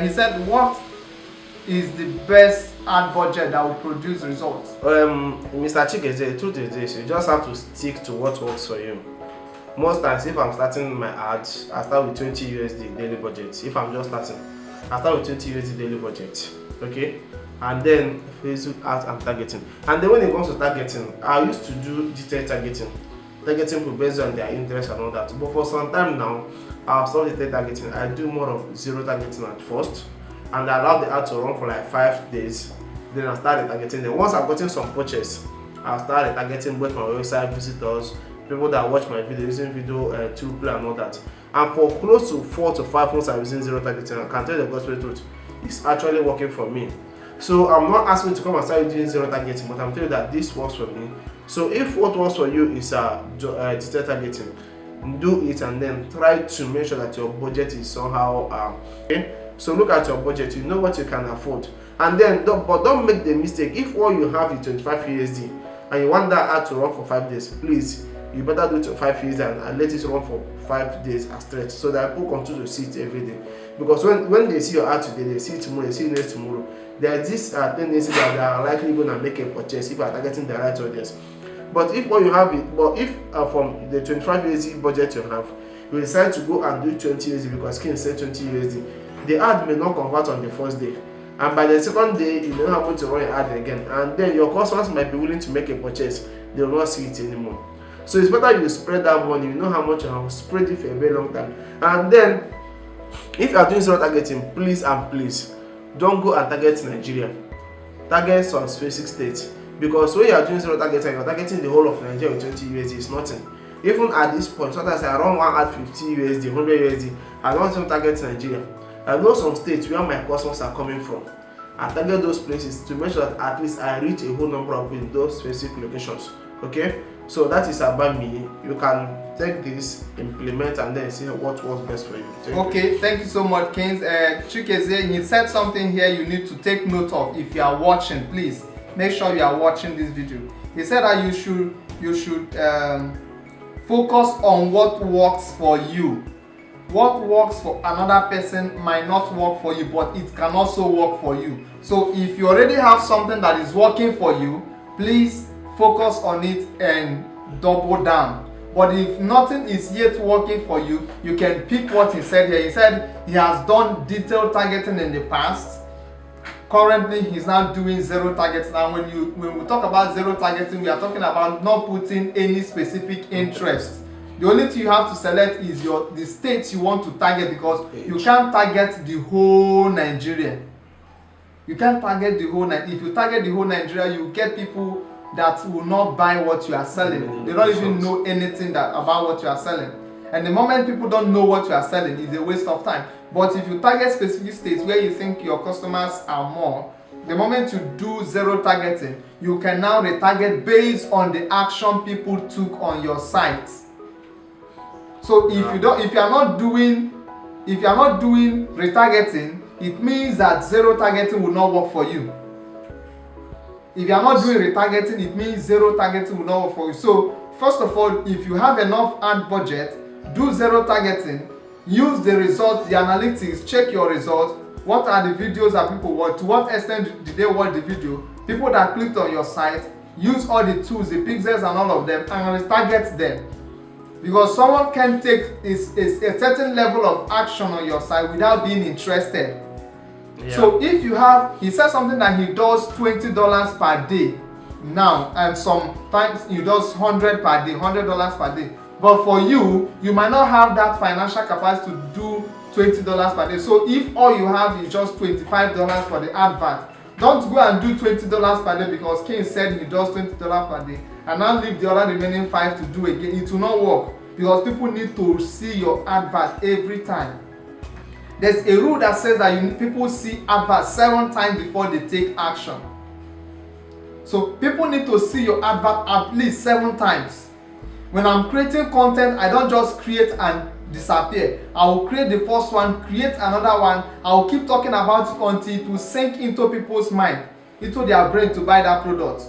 He said, what is the best ad budget that will produce results? Mr. Chikeze, the truth is this: you just have to stick to what works for you. Most times, if I'm starting my ads, I start with 20 USD daily budget. If I'm just starting, I start with 20 USD daily budget. Okay, and then Facebook ads I'm targeting. And then when it comes to targeting, I used to do detailed targeting people based on their interest and all that. But for some time now, I've started detailed targeting. I do more of zero targeting at first, and I allow the ad to run for like 5 days. Then I started targeting them. Once I've gotten some purchase, I'll start targeting both my website visitors, people that watch my video using video to play and all that. And for close to 4 to 5 months I'm using zero targeting, I can tell you the gospel truth, it's actually working for me. So I'm not asking you to come and start doing zero targeting, but I'm telling you that this works for me. So if what works for you is detailed targeting, do it, and then try to make sure that your budget is somehow okay. So look at your budget, you know what you can afford, and then don't make the mistake. If all you have is 25 USD and you want that ad to run for 5 days, please, you better do it to 5 USD and let it run for 5 days as stretch, so that people continue to see it every day. Because when they see your ad today, they see it tomorrow, they see it next tomorrow. There is this tendency that they are likely going to make a purchase if you are targeting the right audience. But if all you have is, if from the 25 USD budget you have, you decide to go and do 20 USD because King said 20 USD, the ad may not convert on the first day, and by the second day you don't happen to run an ad again, and then your customers might be willing to make a purchase. They will not see it anymore. So it's better you spread that money. You know how much you have, spread it for a very long time. And then if you are doing zero targeting, please don't go and target Nigeria. Target some specific states, because when you are doing zero targeting, you're targeting the whole of Nigeria with 20 USD. It's nothing. Even at this point, sometimes I run one ad 50 USD, 100 USD. I don't want to target Nigeria. I know some states where my customers are coming from. I target those places to make sure that at least I reach a whole number of people in those specific locations. Okay, so that is about me. You can take this, implement, and then see what works best for you. Thank you so much, Kings. Chikeze, he said something here you need to take note of. If you are watching, please make sure you are watching this video. He said that you should focus on what works for you. What works for another person might not work for you, but it can also work for you. So if you already have something that is working for you, please focus on it and double down. But if nothing is yet working for you, you can pick what he said here. He said he has done detailed targeting in the past. Currently, he's now doing zero targets. Now, when we talk about zero targeting, we are talking about not putting any specific interest. The only thing you have to select is the states you want to target, because you can't target the whole Nigeria. You can't target the whole Nigeria. If you target the whole Nigeria, you get people that will not buy what you are selling. They don't even know anything about what you are selling. And the moment people don't know what you are selling, it's a waste of time. But if you target specific states where you think your customers are more, the moment you do zero targeting, you can now retarget based on the action people took on your site. So if you are not doing retargeting, it means that zero targeting will not work for you. If you are not doing retargeting, it means zero targeting will not work for you. So first of all, if you have enough ad budget, do zero targeting. Use the results, the analytics, check your results. What are the videos that people watch? To what extent did they watch the video? People that clicked on your site, use all the tools, the pixels and all of them, and retarget them. Because someone can take a certain level of action on your site without being interested. Yeah. So if you have, he said something that he does $20 per day now, and sometimes he does $100 per day, $100 per day. But for you, you might not have that financial capacity to do $20 per day. So if all you have is just $25 for the advert, don't go and do $20 per day because King said he does $20 per day, and now leave the other remaining 5 to do again. It will not work, because people need to see your advert every time. There's a rule that says that people see adverts 7 times before they take action. So people need to see your advert at least 7 times. When I'm creating content, I don't just create and disappear. I will create the first one, create another one. I will keep talking about it until it will sink into people's mind, into their brain to buy that product,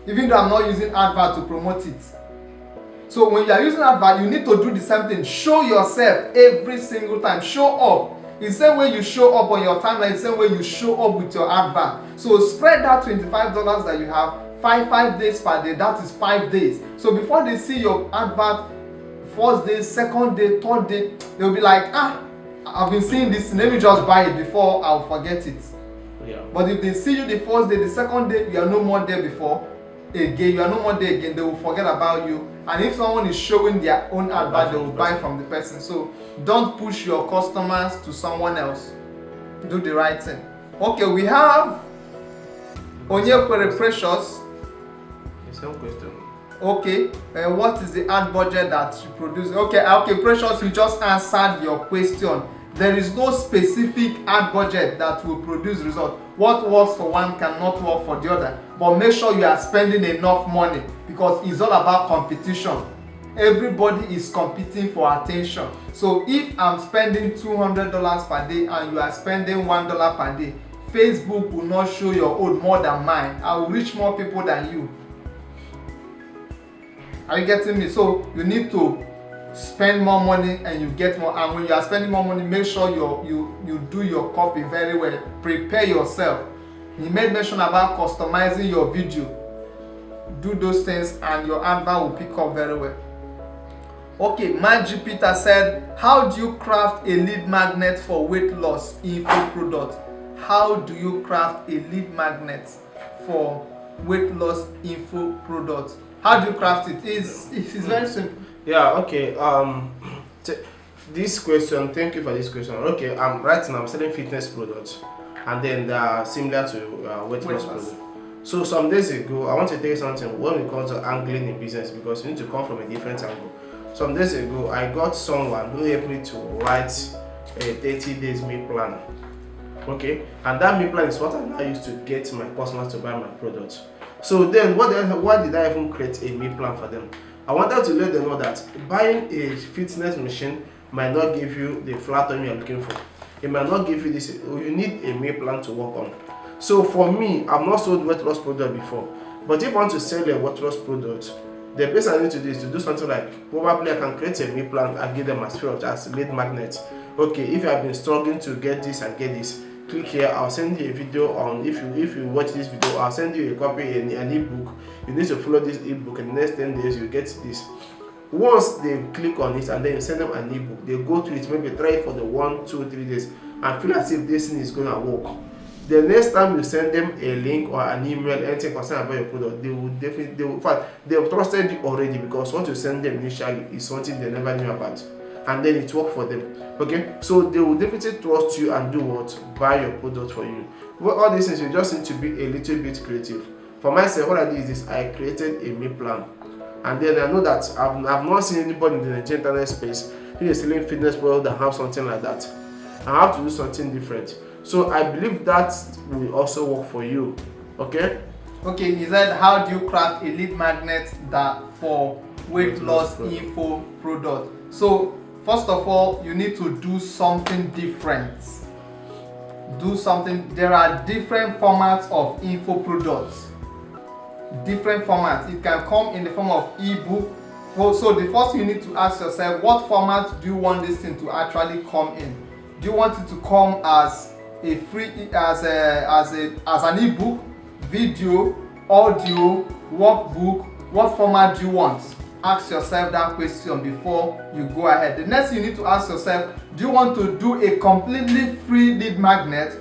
even though I'm not using advert to promote it. So when you are using advert, you need to do the same thing. Show yourself every single time. Show up. The same way you show up on your timeline, the same way you show up with your advert. So spread that $25 that you have 5 days per day. That is 5 days. So before they see your advert, first day, second day, third day, they'll be like, I've been seeing this, let me just buy it before I'll forget it. Yeah. But if they see you the first day, the second day, you are no more there before again, you are no more there again, they will forget about you. And if someone is showing their own advert, they will buy from the person. So don't push your customers to someone else. Do the right thing. Okay, we have Onyekwere Precious. The same question. Okay, what is the ad budget that you produce? Okay, Precious, you just answered your question. There is no specific ad budget that will produce result. What works for one cannot work for the other. But make sure you are spending enough money, because it's all about competition. Everybody is competing for attention. So if I'm spending $200 per day and you are spending $1 per day, Facebook will not show your own more than mine. I will reach more people than you. Are you getting me? So you need to spend more money and you get more. And when you are spending more money, make sure you do your copy very well. Prepare yourself. He made mention about customizing your video. Do those things and your advert will pick up very well. Okay, Maggie Peter said, how do you craft a lead magnet for weight loss info product? How do you craft a lead magnet for weight loss info product? How do you craft it? It's very simple. Yeah, okay. This question, thank you for this question. Okay, right now I'm selling fitness products, and then they are similar to weight loss products. So some days ago, I want to tell you something when we come to angling in business, because you need to come from a different angle. Some days ago, I got someone who helped me to write a 30 days meal plan. Okay, and that meal plan is what I use to get my customers to buy my products. So then, why did I even create a meal plan for them? I wanted to let them know that buying a fitness machine might not give you the flat tummy you're looking for. It might not give you this. You need a meal plan to work on. So for me, I've not sold weight loss product before, but if I want to sell a weight loss product, the best I need to do is to do something like, probably I can create a meal plan and give them as free of as lead magnet. Okay, if you have been struggling to get this and get this, click here. I'll send you a video on, if you watch this video, I'll send you a copy, an ebook. You need to follow this ebook, and the next 10 days you get this. Once they click on it and then you send them an ebook, they go through it, maybe try it for the 1, 2, 3 days and feel as if this thing is gonna work. The next time you send them a link or an email, anything concerning about your product, they will definitely, in fact, they've trusted you already, because what you send them initially is something they never knew about, and then it worked for them. Okay, so they will definitely trust you and do what? Buy your product for you. Well, all these things, you just need to be a little bit creative. For myself, what I did is this: I created a meal plan, and then I know that I've not seen anybody in the internet space who is selling fitness products that have something like that. I have to do something different. So I believe that will also work for you. Okay? Okay, he said, how do you craft a lead magnet that for weight loss info product? So first of all, you need to do something different. There are different formats of info products. Different formats. It can come in the form of ebook. So the first thing you need to ask yourself, what format do you want this thing to actually come in? Do you want it to come as a free, as an ebook, video, audio, workbook? What format do you want? Ask yourself that question before you go ahead. The next thing you need to ask yourself, do you want to do a completely free lead magnet,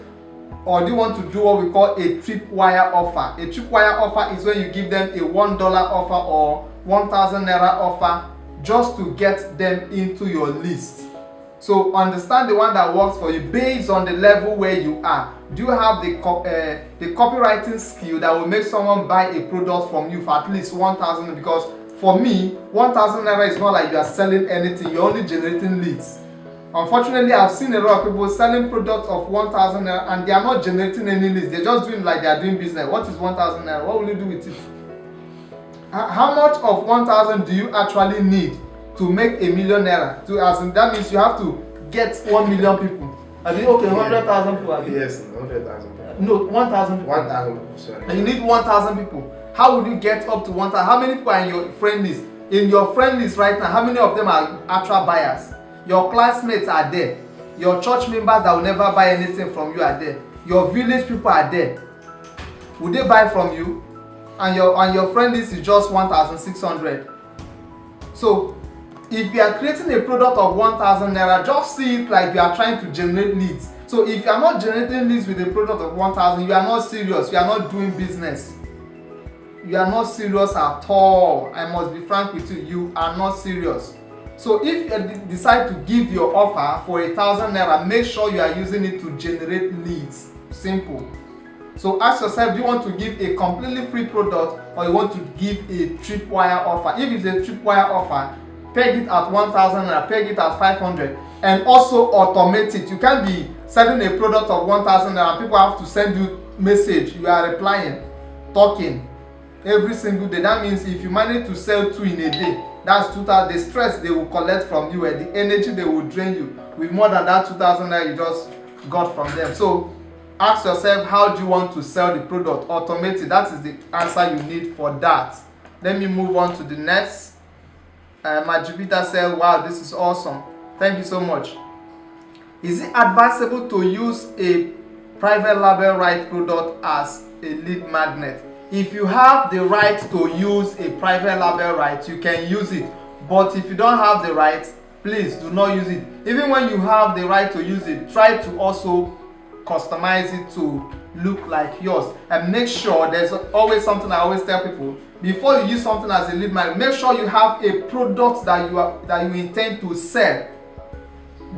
or do you want to do what we call a tripwire offer? A tripwire offer is when you give them a $1 offer or 1,000 naira offer just to get them into your list. So understand the one that works for you based on the level where you are. Do you have the copywriting skill that will make someone buy a product from you for at least 1,000? Because for me, 1,000 naira is not like you are selling anything, you're only generating leads. Unfortunately, I've seen a lot of people selling products of 1,000 naira and they are not generating any leads. They're just doing like they are doing business. What is 1,000 naira? What will you do with it? How much of 1,000 do you actually need to make a million naira? That means you have to get 1 million people. I mean, okay, 100,000 people. Yes, 100,000 people. No, 1,000 people. 1,000 people, sorry. And you need 1,000 people. How would you get up to 1,000? How many people are in your friend list? In your friend list right now, how many of them are actual buyers? Your classmates are there. Your church members that will never buy anything from you are there. Your village people are there. Would they buy from you? And your friend list is just 1,600. So if you are creating a product of 1,000 naira, just see it like you are trying to generate leads. So if you are not generating leads with a product of 1,000, you are not serious. You are not doing business. You are not serious at all. I must be frank with you. You are not serious. So if you decide to give your offer for 1,000 naira, make sure you are using it to generate leads. Simple. So ask yourself, do you want to give a completely free product or you want to give a tripwire offer? If it's a tripwire offer, peg it at 1,000 naira, peg it at 500, and also automate it. You can't be selling a product of 1,000 naira and people have to send you message. You are replying, talking every single day. That means if you manage to sell 2 in a day, that's 2,000. The stress they will collect from you and the energy they will drain you with more than that 2,000 naira you just got from them. So ask yourself, how do you want to sell the product? Automate it. That is the answer you need for that. Let me move on to the next. Majibita said, wow, this is awesome. Thank you so much. Is it advisable to use a private label right product as a lead magnet? If you have the right to use a private label right, you can use it. But if you don't have the right, please do not use it. Even when you have the right to use it, try to also customize it to look like yours, and make sure there's always something I always tell people: before you use something as a lead magnet, make sure you have a product that you intend to sell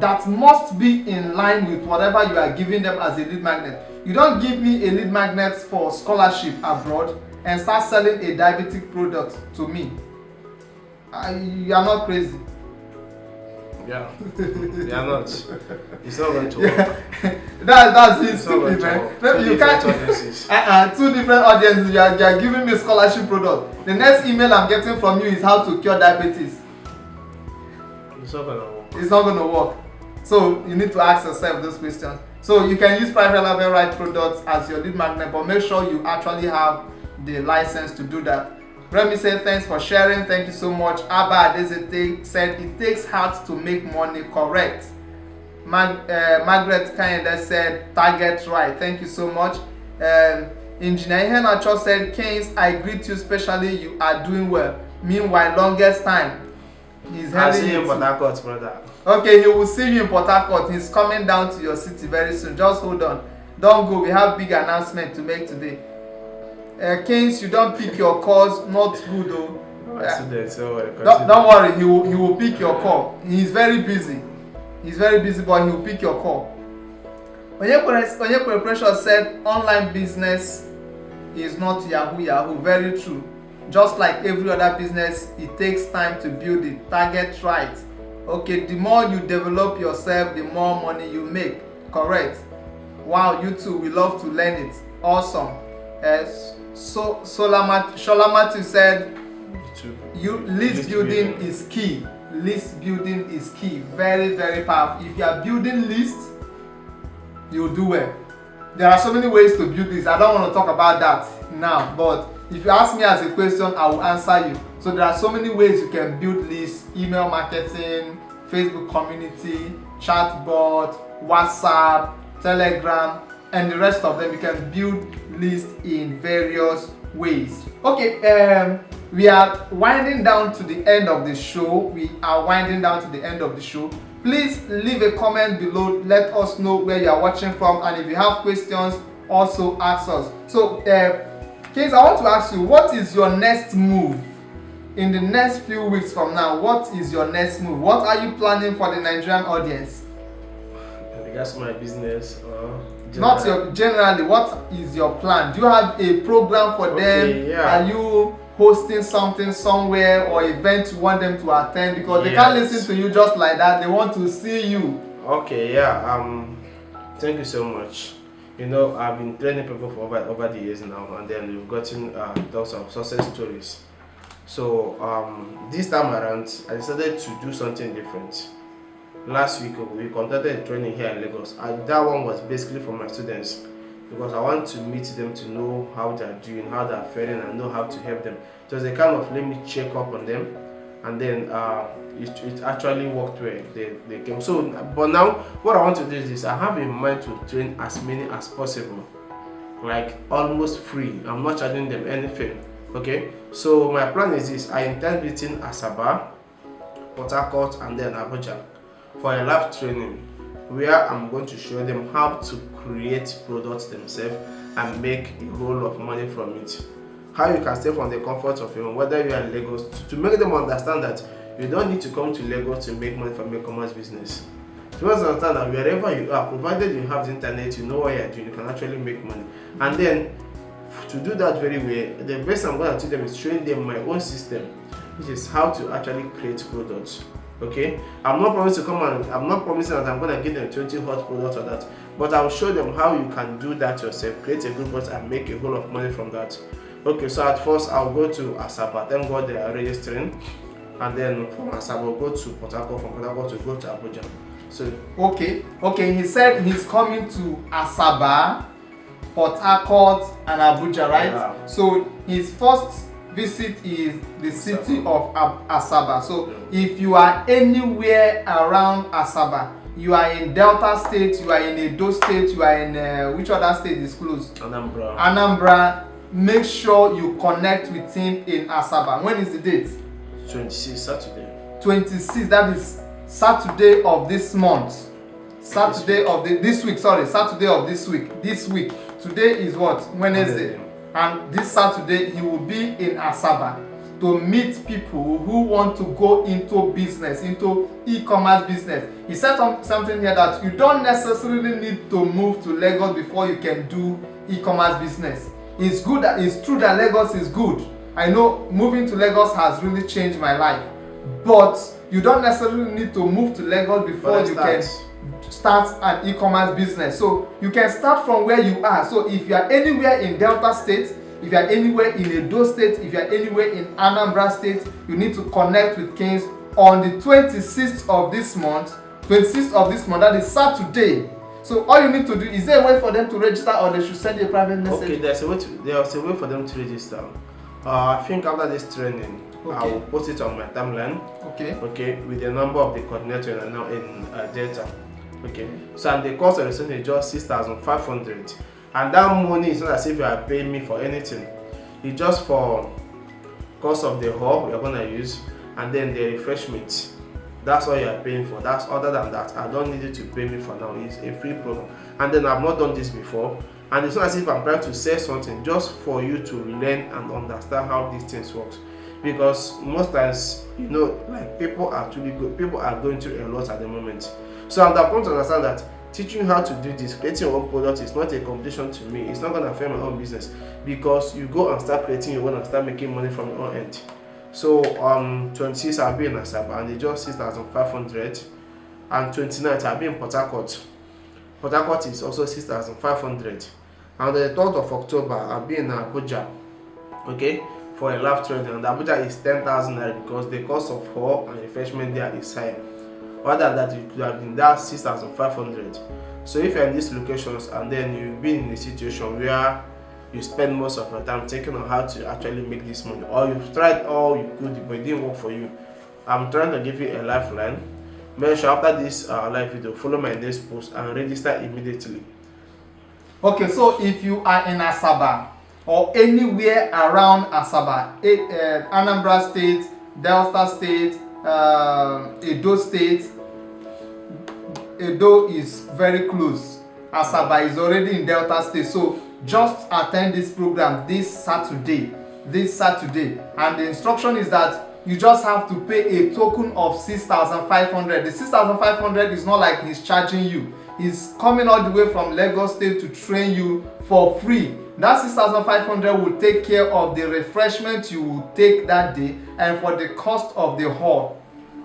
that must be in line with whatever you are giving them as a lead magnet. You don't give me a lead magnet for scholarship abroad and start selling a diabetic product to me. You are not crazy. Yeah, you are not. It's not going to work. That's it, stupid, man. You can't. 2 different audiences. You are giving me a scholarship product. The next email I'm getting from you is how to cure diabetes. It's not going to work. It's not going to work. So you need to ask yourself those questions. So you can use private label right products as your lead magnet, but make sure you actually have the license to do that. Remy said, thanks for sharing. Thank you so much. Abba Adezete said, it takes heart to make money. Correct. Margaret Kayende said, target right. Thank you so much. Engineer Henacho said, Keynes, I greet you, especially you are doing well. Meanwhile, longest time. He's I'll heading see you in into- Port Harcourt, brother. Okay, he will see you in Port Harcourt. He's coming down to your city very soon. Just hold on. Don't go. We have big announcement to make today. Kings, you don't pick your calls. Not good though. My students, Don't worry. He will pick your call. He's very busy. He's very busy, but he will pick your call. Onyekure Precious said online business is not Yahoo Yahoo. Very true. Just like every other business, it takes time to build it. Target right. Okay, the more you develop yourself, the more money you make. Correct. Wow, you too. We love to learn it. Awesome. Sholamatu said, list building is key. List building is key. Very, very powerful. If you are building lists, you'll do well. There are so many ways to build this. I don't want to talk about that now, but if you ask me as a question, I will answer you. So there are so many ways you can build lists: email marketing, Facebook community, chatbot, WhatsApp, Telegram, and the rest of them. You can build lists in various ways. Okay, we are winding down to the end of the show. Please leave a comment below. Let us know where you are watching from, and if you have questions, also ask us. So, Kings, I want to ask you, what is your next move in the next few weeks from now? What is your next move? What are you planning for the Nigerian audience? In regards to my business, Generally, what is your plan? Do you have a program for them? Yeah. Are you hosting something somewhere or event you want them to attend? Because they can't listen to you just like that. They want to see you. Okay, yeah. Thank you so much. You know, I've been training people for over the years now, and then we've gotten tons of success stories. So this time around, I decided to do something different. Last week, we conducted a training here in Lagos, and that one was basically for my students, because I want to meet them to know how they're doing, how they're faring, and know how to help them. So it's a kind of let me check up on them, and then it actually worked well. They came. So, but now what I want to do is this: I have in mind to train as many as possible, like almost free. I'm not charging them anything. Okay. So my plan is this: I intend visiting Asaba, Port Harcourt, and then Abuja for a live training, where I'm going to show them how to create products themselves and make a whole lot of money from it. How you can stay from the comfort of your home, whether you are in Lagos, to make them understand that you don't need to come to Lagos to make money from e-commerce business. You must understand that wherever you are, provided you have the internet, you know what you're doing, you can actually make money. And then to do that very well, the best I'm going to teach them is train them my own system, which is how to actually create products. Okay, I'm not promising that I'm going to give them 20 hot products or that, but I'll show them how you can do that yourself, create a good product and make a whole lot of money from that. Okay, so at first I'll go to Asaba, thank God they are registering, and then from Asaba I'll go to Port Harcourt, from Port Harcourt to go to Abuja. So okay, he said he's coming to Asaba, Port Harcourt, and Abuja, right? Yeah. So his first visit is the city of Asaba. So if you are anywhere around Asaba, you are in Delta State, you are in Edo State, you are in which other state is close? Anambra. Make sure you connect with him in Asaba. When is the date? 26 Saturday. 26. That is Saturday of this month. Saturday of this week. This week. Today is what? Wednesday. And this Saturday he will be in Asaba to meet people who want to go into business, into e-commerce business. He said something here that you don't necessarily need to move to Lagos before you can do e-commerce business. It's true that Lagos is good. I know moving to Lagos has really changed my life, but you don't necessarily need to move to Lagos before you can start an e-commerce business. So you can start from where you are. So if you are anywhere in Delta State, if you are anywhere in Edo State, if you are anywhere in Anambra State, you need to connect with Kings on the 26th of this month. That is Saturday. So all you need to do, is there a way for them to register, or they should send you a private message? Okay, there's a way for them to register. I think after this training, I will post it on my timeline. Okay, with the number of the coordinator now in data. Okay, so and the cost of the session is just 6,500, and that money is not as if you are paying me for anything. It's just for cost of the hall we are gonna use, and then the refreshment. That's all you are paying for. That's other than that, I don't need you to pay me for now. It's a free program. And then I've not done this before, and it's not as if I'm trying to sell something, just for you to learn and understand how these things works. Because most times, like people are going through a lot at the moment. So I've come to understand that teaching you how to do this, creating your own product, is not a competition to me. It's not going to affect my own business, because you go and start creating your own and start making money from your own end. So 26 I'll be in Asaba, and they just 6,500, and 29th I'll be in Port Harcourt. Port Harcourt is also 6,500, and the 3rd of October I'll be in Abuja, okay, for a lab training, and Abuja is 10,000 naira because the cost of hall and refreshment there is higher. Other than that, you could have been that 6,500. So if you're in these locations and then you've been in a situation where you spend most of your time thinking on how to actually make this money, or you've tried all you could but it didn't work for you, I'm trying to give you a lifeline. Make sure after this live video, follow my next post and register immediately. Okay, so if you are in Asaba or anywhere around Asaba, Anambra State, Delta State, Edo State, Edo is very close. Asaba is already in Delta State, so just attend this program this Saturday, and the instruction is that you just have to pay a token of 6,500. The 6,500 is not like he's charging you. He's coming all the way from Lagos State to train you for free. That 6,500 will take care of the refreshment you will take that day and for the cost of the hall.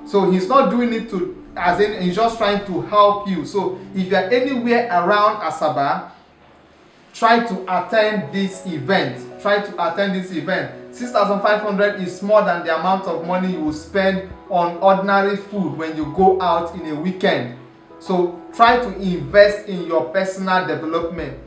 So he's not doing it to, as in, he's just trying to help you. So if you're anywhere around Asaba, try to attend this event. 6,500 is more than the amount of money you will spend on ordinary food when you go out in a weekend. So try to invest in your personal development.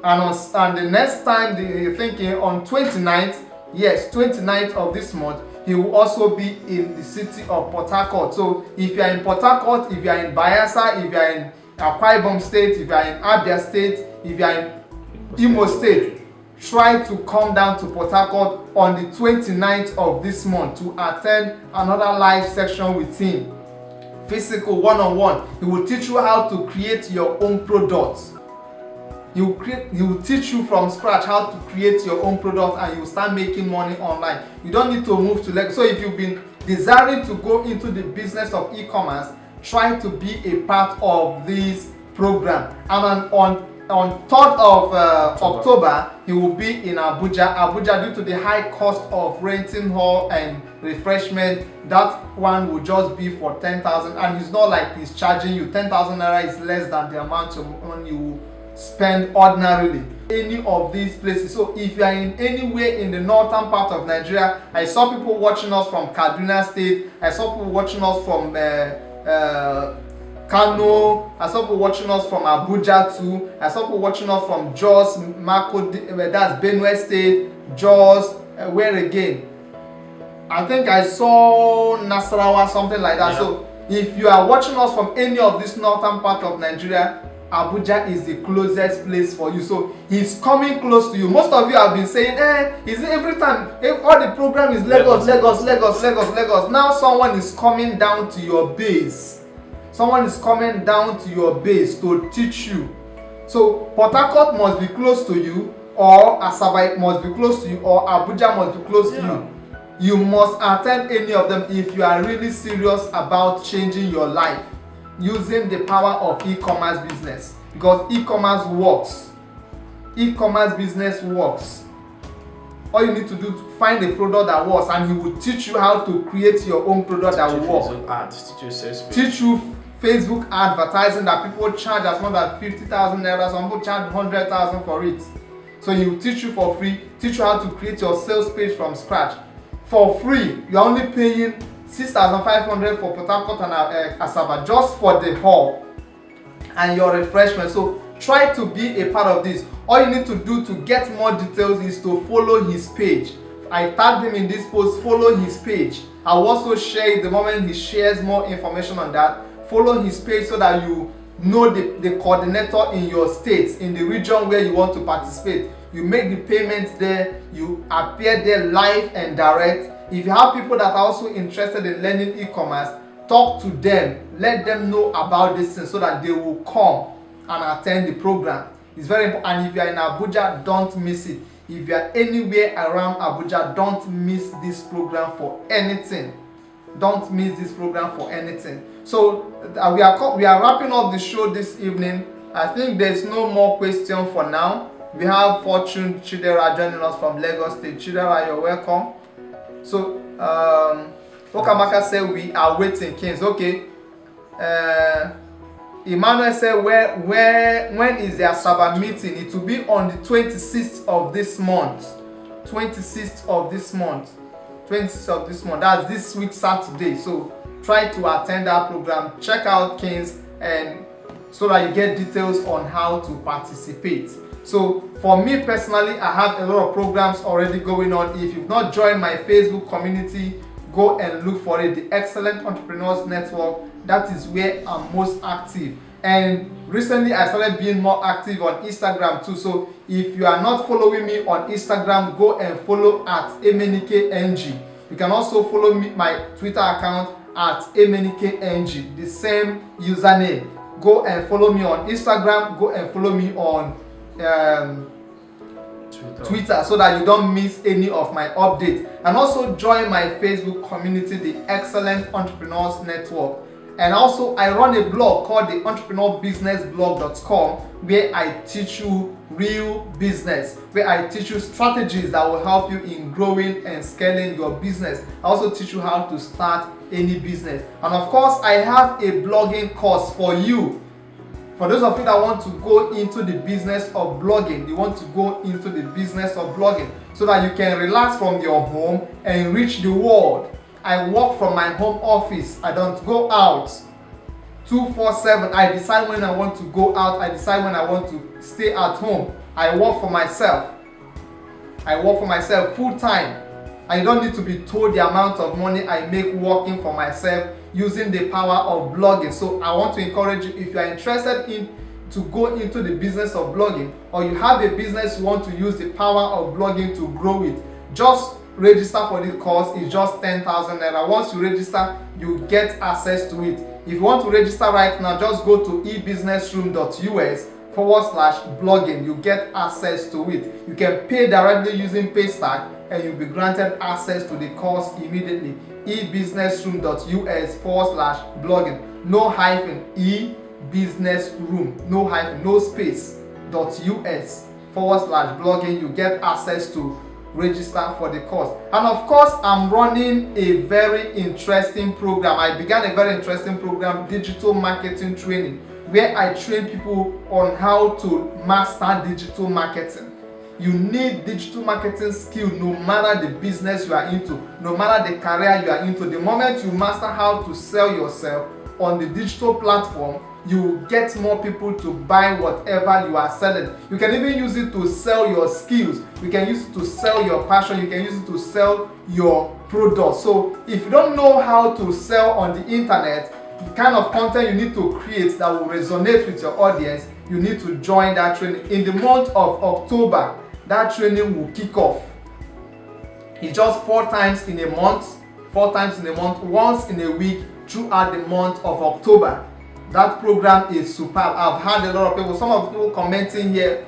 And on the next time you're thinking on 29th, yes, 29th of this month, he will also be in the city of Port Harcourt. So if you are in Port Harcourt, if you are in Bayelsa, if you are in Akwa Ibom State, if you are in Abia State, if you are in Imo State, try to come down to Port Harcourt on the 29th of this month to attend another live section with him. Physical one-on-one. He will teach you how to create your own products. He will teach you from scratch how to create your own product, and you will start making money online. You don't need to move to Lagos. So if you've been desiring to go into the business of e-commerce, try to be a part of this program. And on 3rd of October, he will be in Abuja. Due to the high cost of renting hall and refreshment, that one will just be for 10,000, and it's not like he's charging you. 10,000 naira is less than the amount of money you spend ordinarily. Any of these places. So if you are in anywhere in the northern part of Nigeria, I saw people watching us from Kaduna State, I saw people watching us from Kano, I saw people watching us from Abuja too, I saw people watching us from Jos, that's Benue State, Jos, where again? I think I saw Nasarawa, something like that. Yeah. So if you are watching us from any of this northern part of Nigeria, Abuja is the closest place for you. So he's coming close to you. Most of you have been saying, is it every time? All the program is Lagos. Now someone is coming down to your base. Someone is coming down to your base to teach you. So Port Harcourt must be close to you, or Asaba must be close to you, or Abuja must be close to you. You must attend any of them if you are really serious about changing your life using the power of e-commerce business, because e-commerce works. E-commerce business works. All you need to do is find a product that works, and he will teach you how to create your own product that will work. Teach you Facebook advertising that people charge as more than 50,000 naira. Some people charge 100,000 for it. So he will teach you for free. Teach you how to create your sales page from scratch for free. You are only paying 6,500 for Port Harcourt and Asaba just for the hall and your refreshment. So try to be a part of this. All you need to do to get more details is to follow his page. I tagged him in this post. Follow his page. I'll also share it the moment he shares more information on that. Follow his page so that you know the coordinator in your state, in the region where you want to participate. You make the payments there, you appear there live and direct, If you have people that are also interested in learning e-commerce, talk to them, let them know about this thing so that they will come and attend the program. It's very important. And if you are in Abuja, don't miss it. If you are anywhere around Abuja, don't miss this program for anything. Don't miss this program for anything. So we are wrapping up the show this evening. I think there's no more question for now. We have Fortune Chidera joining us from Lagos State. Chidera, you're welcome. So Okamaka said we are waiting, Kings. Okay. Emmanuel said when is their Sabbath meeting? It will be on the 26th of this month. 26th of this month. 26th of this month. That's this week Saturday. So try to attend that program. Check out Kings and so that you get details on how to participate. So for me personally, I have a lot of programs already going on. If you've not joined my Facebook community, go and look for it, the Excellent Entrepreneurs Network. That is where I'm most active. And recently I started being more active on Instagram too. So if you are not following me on Instagram, go and follow at emenikeng. You can also follow me, my Twitter account at emenikeng, the same username. Go and follow me on Instagram, go and follow me on Twitter so that you don't miss any of my updates. And also join my Facebook community, the Excellent Entrepreneurs Network. And also I run a blog called the entrepreneurbusinessblog.com, where I teach you real business, where I teach you strategies that will help you in growing and scaling your business. I also teach you how to start any business. And of course I have a blogging course for you. For those of you that want to go into the business of blogging, you want to go into the business of blogging so that you can relax from your home and reach the world. I work from my home office. I don't go out 247. I decide when I want to go out. I decide when I want to stay at home. I work for myself. I work for myself full time. I don't need to be told the amount of money I make working for myself using the power of blogging. So I want to encourage you, if you are interested in to go into the business of blogging, or you have a business you want to use the power of blogging to grow it, just register for this course. It's just 10,000 naira. Once you register, you get access to it. If you want to register right now, just go to ebusinessroom.us/blogging. You get access to it. You can pay directly using Paystack and you'll be granted access to the course immediately. ebusinessroom.us/blogging. No hyphen, ebusinessroom, no hyphen, no space, .us/blogging. You get access to register for the course. And of course, I'm running a very interesting program. I began a very interesting program, digital marketing training, where I train people on how to master digital marketing. You need digital marketing skill no matter the business you are into, no matter the career you are into. The moment you master how to sell yourself on the digital platform, you will get more people to buy whatever you are selling. You can even use it to sell your skills. You can use it to sell your passion. You can use it to sell your product. So if you don't know how to sell on the internet, the kind of content you need to create that will resonate with your audience, you need to join that training. In the month of October, that training will kick off. It's just 4 times in a month, once in a week throughout the month of October. That program is superb. I've had a lot of people, some of the people commenting here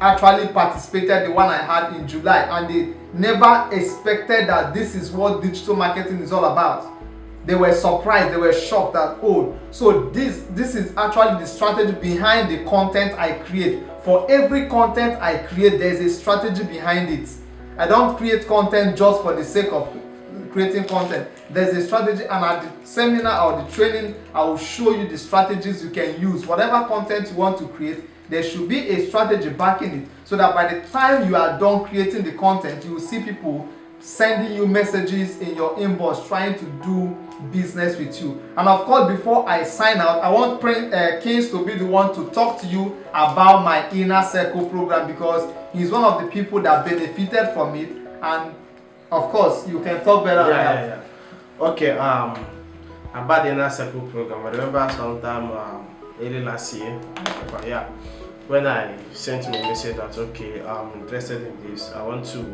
actually participated the one I had in July, and they never expected that this is what digital marketing is all about. They were surprised, they were shocked that, oh, so this is actually the strategy behind the content I create. For every content I create, there's a strategy behind it. I don't create content just for the sake of creating content. There's a strategy, and at the seminar or the training, I will show you the strategies you can use. Whatever content you want to create, there should be a strategy backing it, so that by the time you are done creating the content, you will see people sending you messages in your inbox trying to do business with you. And of course, before I sign out, I want Kings to be the one to talk to you about my Inner Circle program, because he's one of the people that benefited from it. And of course, you can talk better than that. Yeah. Okay, about the Inner Circle program, I remember sometime early last year, when I sent me a message that, okay, I'm interested in this, I want to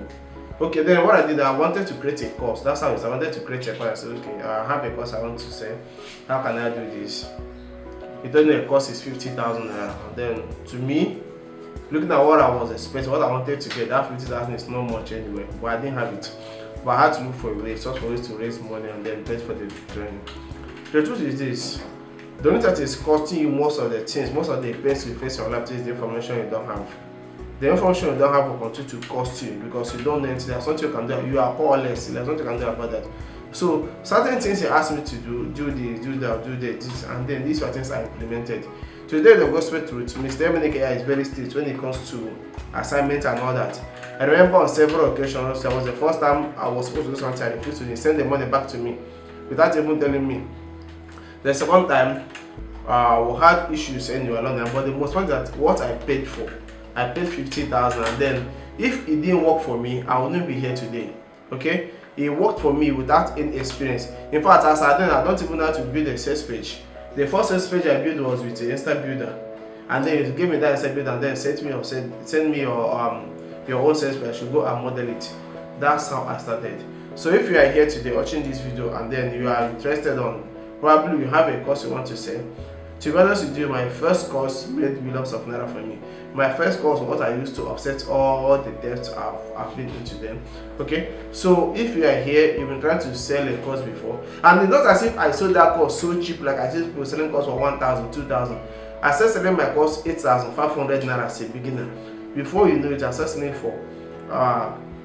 Okay, then what I did, I wanted to create a course. That's how it is. I wanted to create a course. I said, okay, I have a course I want to sell. How can I do this? You don't know a course is 50,000 naira. And then to me, looking at what I was expecting, what I wanted to get, that 50,000 is not much anyway. But I didn't have it. But I had to look for a way, such ways to raise money and then pay for the training. The truth is this: the only that is costing you most of the things, most of the pains you face in your life is the information you don't have. The information you don't have will continue to cost you because you don't know anything. There's something you can do. You are powerless. There's nothing you can do about that. So certain things he asked me to do this, do that, do this, and then these are things I implemented. Today the gospel truth, Mr. MNKI is very strict when it comes to assignment and all that. I remember on several occasions, that was the first time I was supposed to do something, I refused to send the money back to me without even telling me. The second time, we had issues anyway along there, but the most part that what I paid for, I paid 50,000, and then if it didn't work for me, I wouldn't be here today. Okay, it worked for me without any experience. In fact, as I don't even know how to build a sales page. The first sales page I built was with the Insta Builder, and then you give me that Insta Builder, and then send me your own sales page. I should go and model it. That's how I started. So if you are here today watching this video and then you are interested on, probably you have a course you want to sell. To be honest with you, my first course made millions of naira for me. My first course was what I used to offset all the debts I've been into them. Okay, so if you are here, you've been trying to sell a course before, and it's not as if I sold that course so cheap, like I see people selling course for 1,000, 2,000. I started selling my course 8,500 naira as a beginner. Before you know it, I started selling for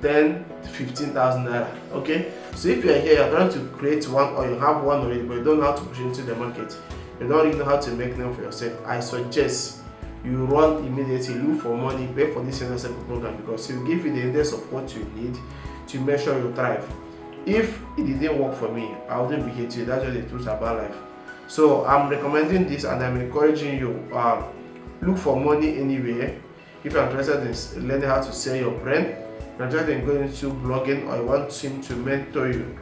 10, 15,000 naira. Okay, so if you are here, you're trying to create one, or you have one already, but you don't know how to push into the market, you don't really know how to make them for yourself, I suggest you run immediately, look for money, pay for this Inner Circle program, because it will give you the index of what you need to make sure you thrive. If it didn't work for me, I wouldn't be here today. That's just the truth about life. So I'm recommending this, and I'm encouraging you, look for money anywhere. If you're interested in learning how to sell your brand, you're interested in going into blogging, or you want him to mentor you,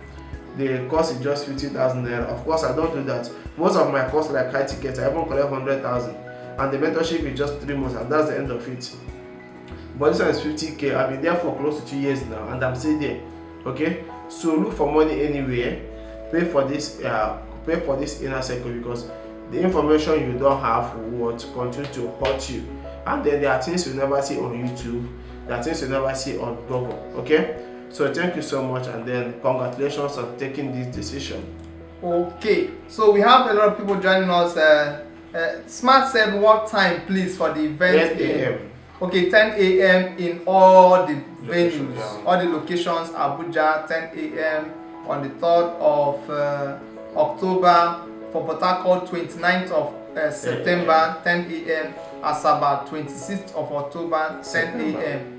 the cost is just 50,000 naira. Of course, I don't do that. Most of my costs like high tickets, I even collect 100,000, and the mentorship is just 3 months, and that's the end of it. But this one is 50k. I've been there for close to 2 years now, and I'm still there. Okay, so look for money anywhere. Pay for this Inner Circle, because the information you don't have will continue to hurt you, and then there are things you never see on YouTube. There are things you never see on Google. Okay. So thank you so much, and then congratulations on taking this decision. Okay, so we have a lot of people joining us. Smart said, what time please for the event? 10 a.m. Okay, 10 a.m. in all the venues, yeah. all the locations. Abuja, 10 a.m. on the 3rd of October. For Port Harcourt, 29th of September, 10 a.m. Asaba, 26th of October, 10 a.m.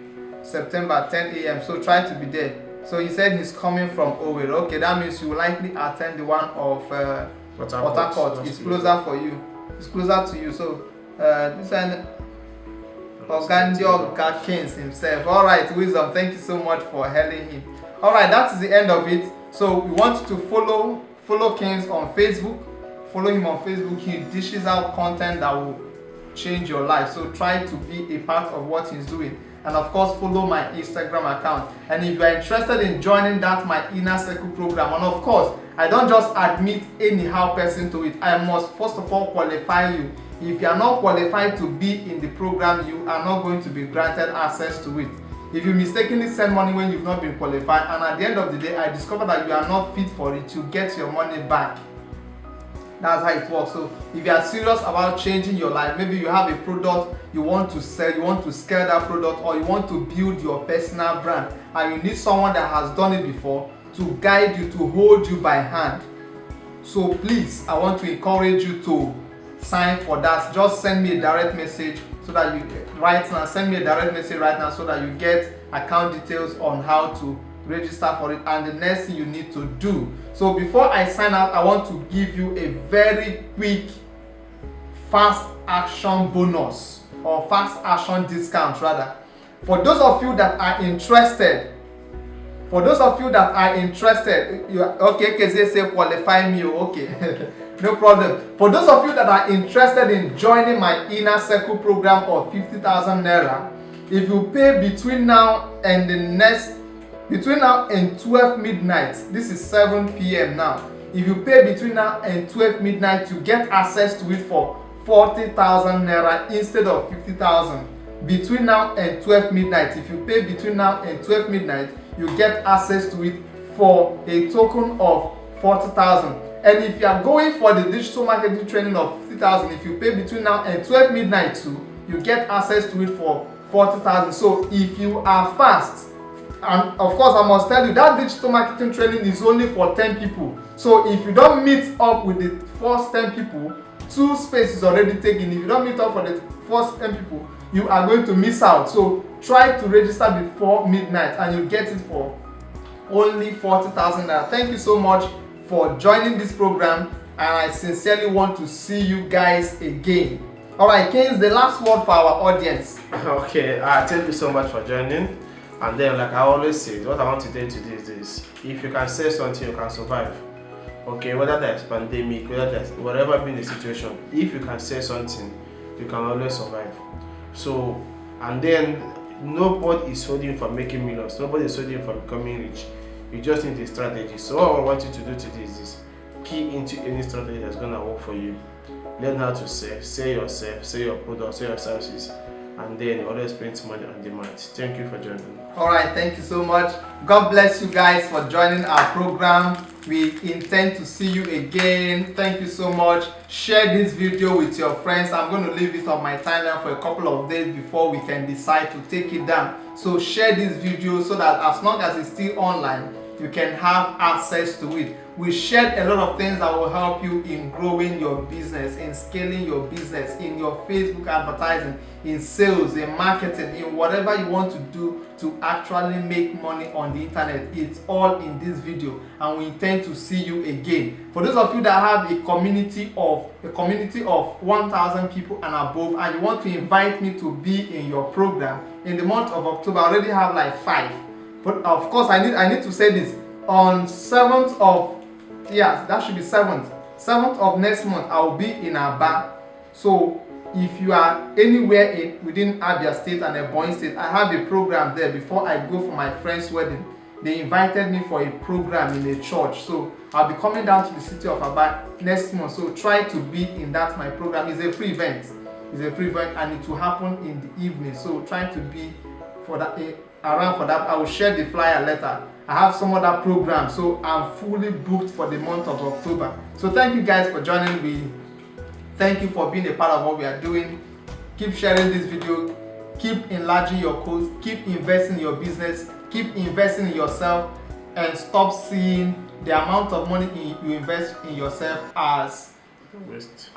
September, 10 a.m. So try to be there. So he said he's coming from Owerri. Okay, that means you will likely attend the one of Port Harcourt. It's closer for you. It's closer to you. So this one, Ogandio Kings himself. All right, Wisdom. Thank you so much for hailing him. All right, that is the end of it. So we want to follow Kings on Facebook. Follow him on Facebook. He dishes out content that will change your life. So try to be a part of what he's doing. And of course, follow my Instagram account. And if you are interested in joining that my Inner Circle program, and of course, I don't just admit anyhow person to it. I must first of all qualify you. If you are not qualified to be in the program, you are not going to be granted access to it. If you mistakenly send money when you've not been qualified, and at the end of the day, I discover that you are not fit for it, you get your money back. That's how it works. So if you are serious about changing your life, maybe you have a product you want to sell, you want to scale that product, or you want to build your personal brand, and you need someone that has done it before to guide you, to hold you by hand. So please, I want to encourage you to sign for that. Just send me a direct message so that you send me a direct message right now so that you get account details on how to register for it and the next thing you need to do. So before I sign out, I want to give you a very quick fast action bonus, or fast action discount rather. For those of you that are interested, you are, okay, they say qualify me, okay. No problem. For those of you that are interested in joining my Inner Circle program of 50,000 naira, if you pay between now and the next between now and 12 midnight, this is 7 p.m. now. If you pay between now and 12 midnight, you get access to it for 40,000 naira instead of 50,000. Between now and 12 midnight, if you pay between now and 12 midnight, you get access to it for a token of 40,000. And if you are going for the digital marketing training of 50,000, if you pay between now and 12 midnight too, you get access to it for 40,000. So if you are fast, and of course I must tell you that digital marketing training is only for 10 people. So if you don't meet up with the first 10 people, 2 spaces already taken. If you don't meet up for the first 10 people, you are going to miss out. So try to register before midnight and you get it for only 40,000 naira. Thank you so much for joining this program, and I sincerely want to see you guys again. Alright, Kings, the last word for our audience. Okay, thank you so much for joining. And then, like I always say, what I want to tell you today is this: if you can say something, you can survive. Okay, whether there's pandemic, whether there's whatever being the situation, if you can say something, you can always survive. So, and then nobody is holding you from making millions, nobody is holding you from becoming rich. You just need a strategy. So what I want you to do today is this: key into any strategy that's gonna work for you. Learn how to sell yourself, sell your products, sell your services, and then always print money on demand. Thank you for joining. Alright, thank you so much. God bless you guys for joining our program. We intend to see you again. Thank you so much. Share this video with your friends. I'm going to leave it on my timeline for a couple of days before we can decide to take it down. So share this video so that as long as it's still online, you can have access to it. We shared a lot of things that will help you in growing your business, in scaling your business, in your Facebook advertising, in sales, in marketing, in whatever you want to do to actually make money on the internet. It's all in this video, and we intend to see you again. For those of you that have a community of 1,000 people and above, and you want to invite me to be in your program in the month of October, I already have like 5. But of course, I need to say this: on 7th of, yes, that should be 7th of next month, I will be in Aba. So if you are anywhere within Abia State and Ebonyi State, I have a program there before I go for my friend's wedding. They invited me for a program in a church, so I'll be coming down to the city of Aba next month. So try to be in that my program. It's a free event. It's a free event, and it will happen in the evening. So try to be for that around for that. I will share the flyer later. I have some other programs, so I'm fully booked for the month of October. So thank you guys for joining me. Thank you for being a part of what we are doing. Keep sharing this video, keep enlarging your codes, keep investing in your business, keep investing in yourself, and stop seeing the amount of money you invest in yourself as Waste.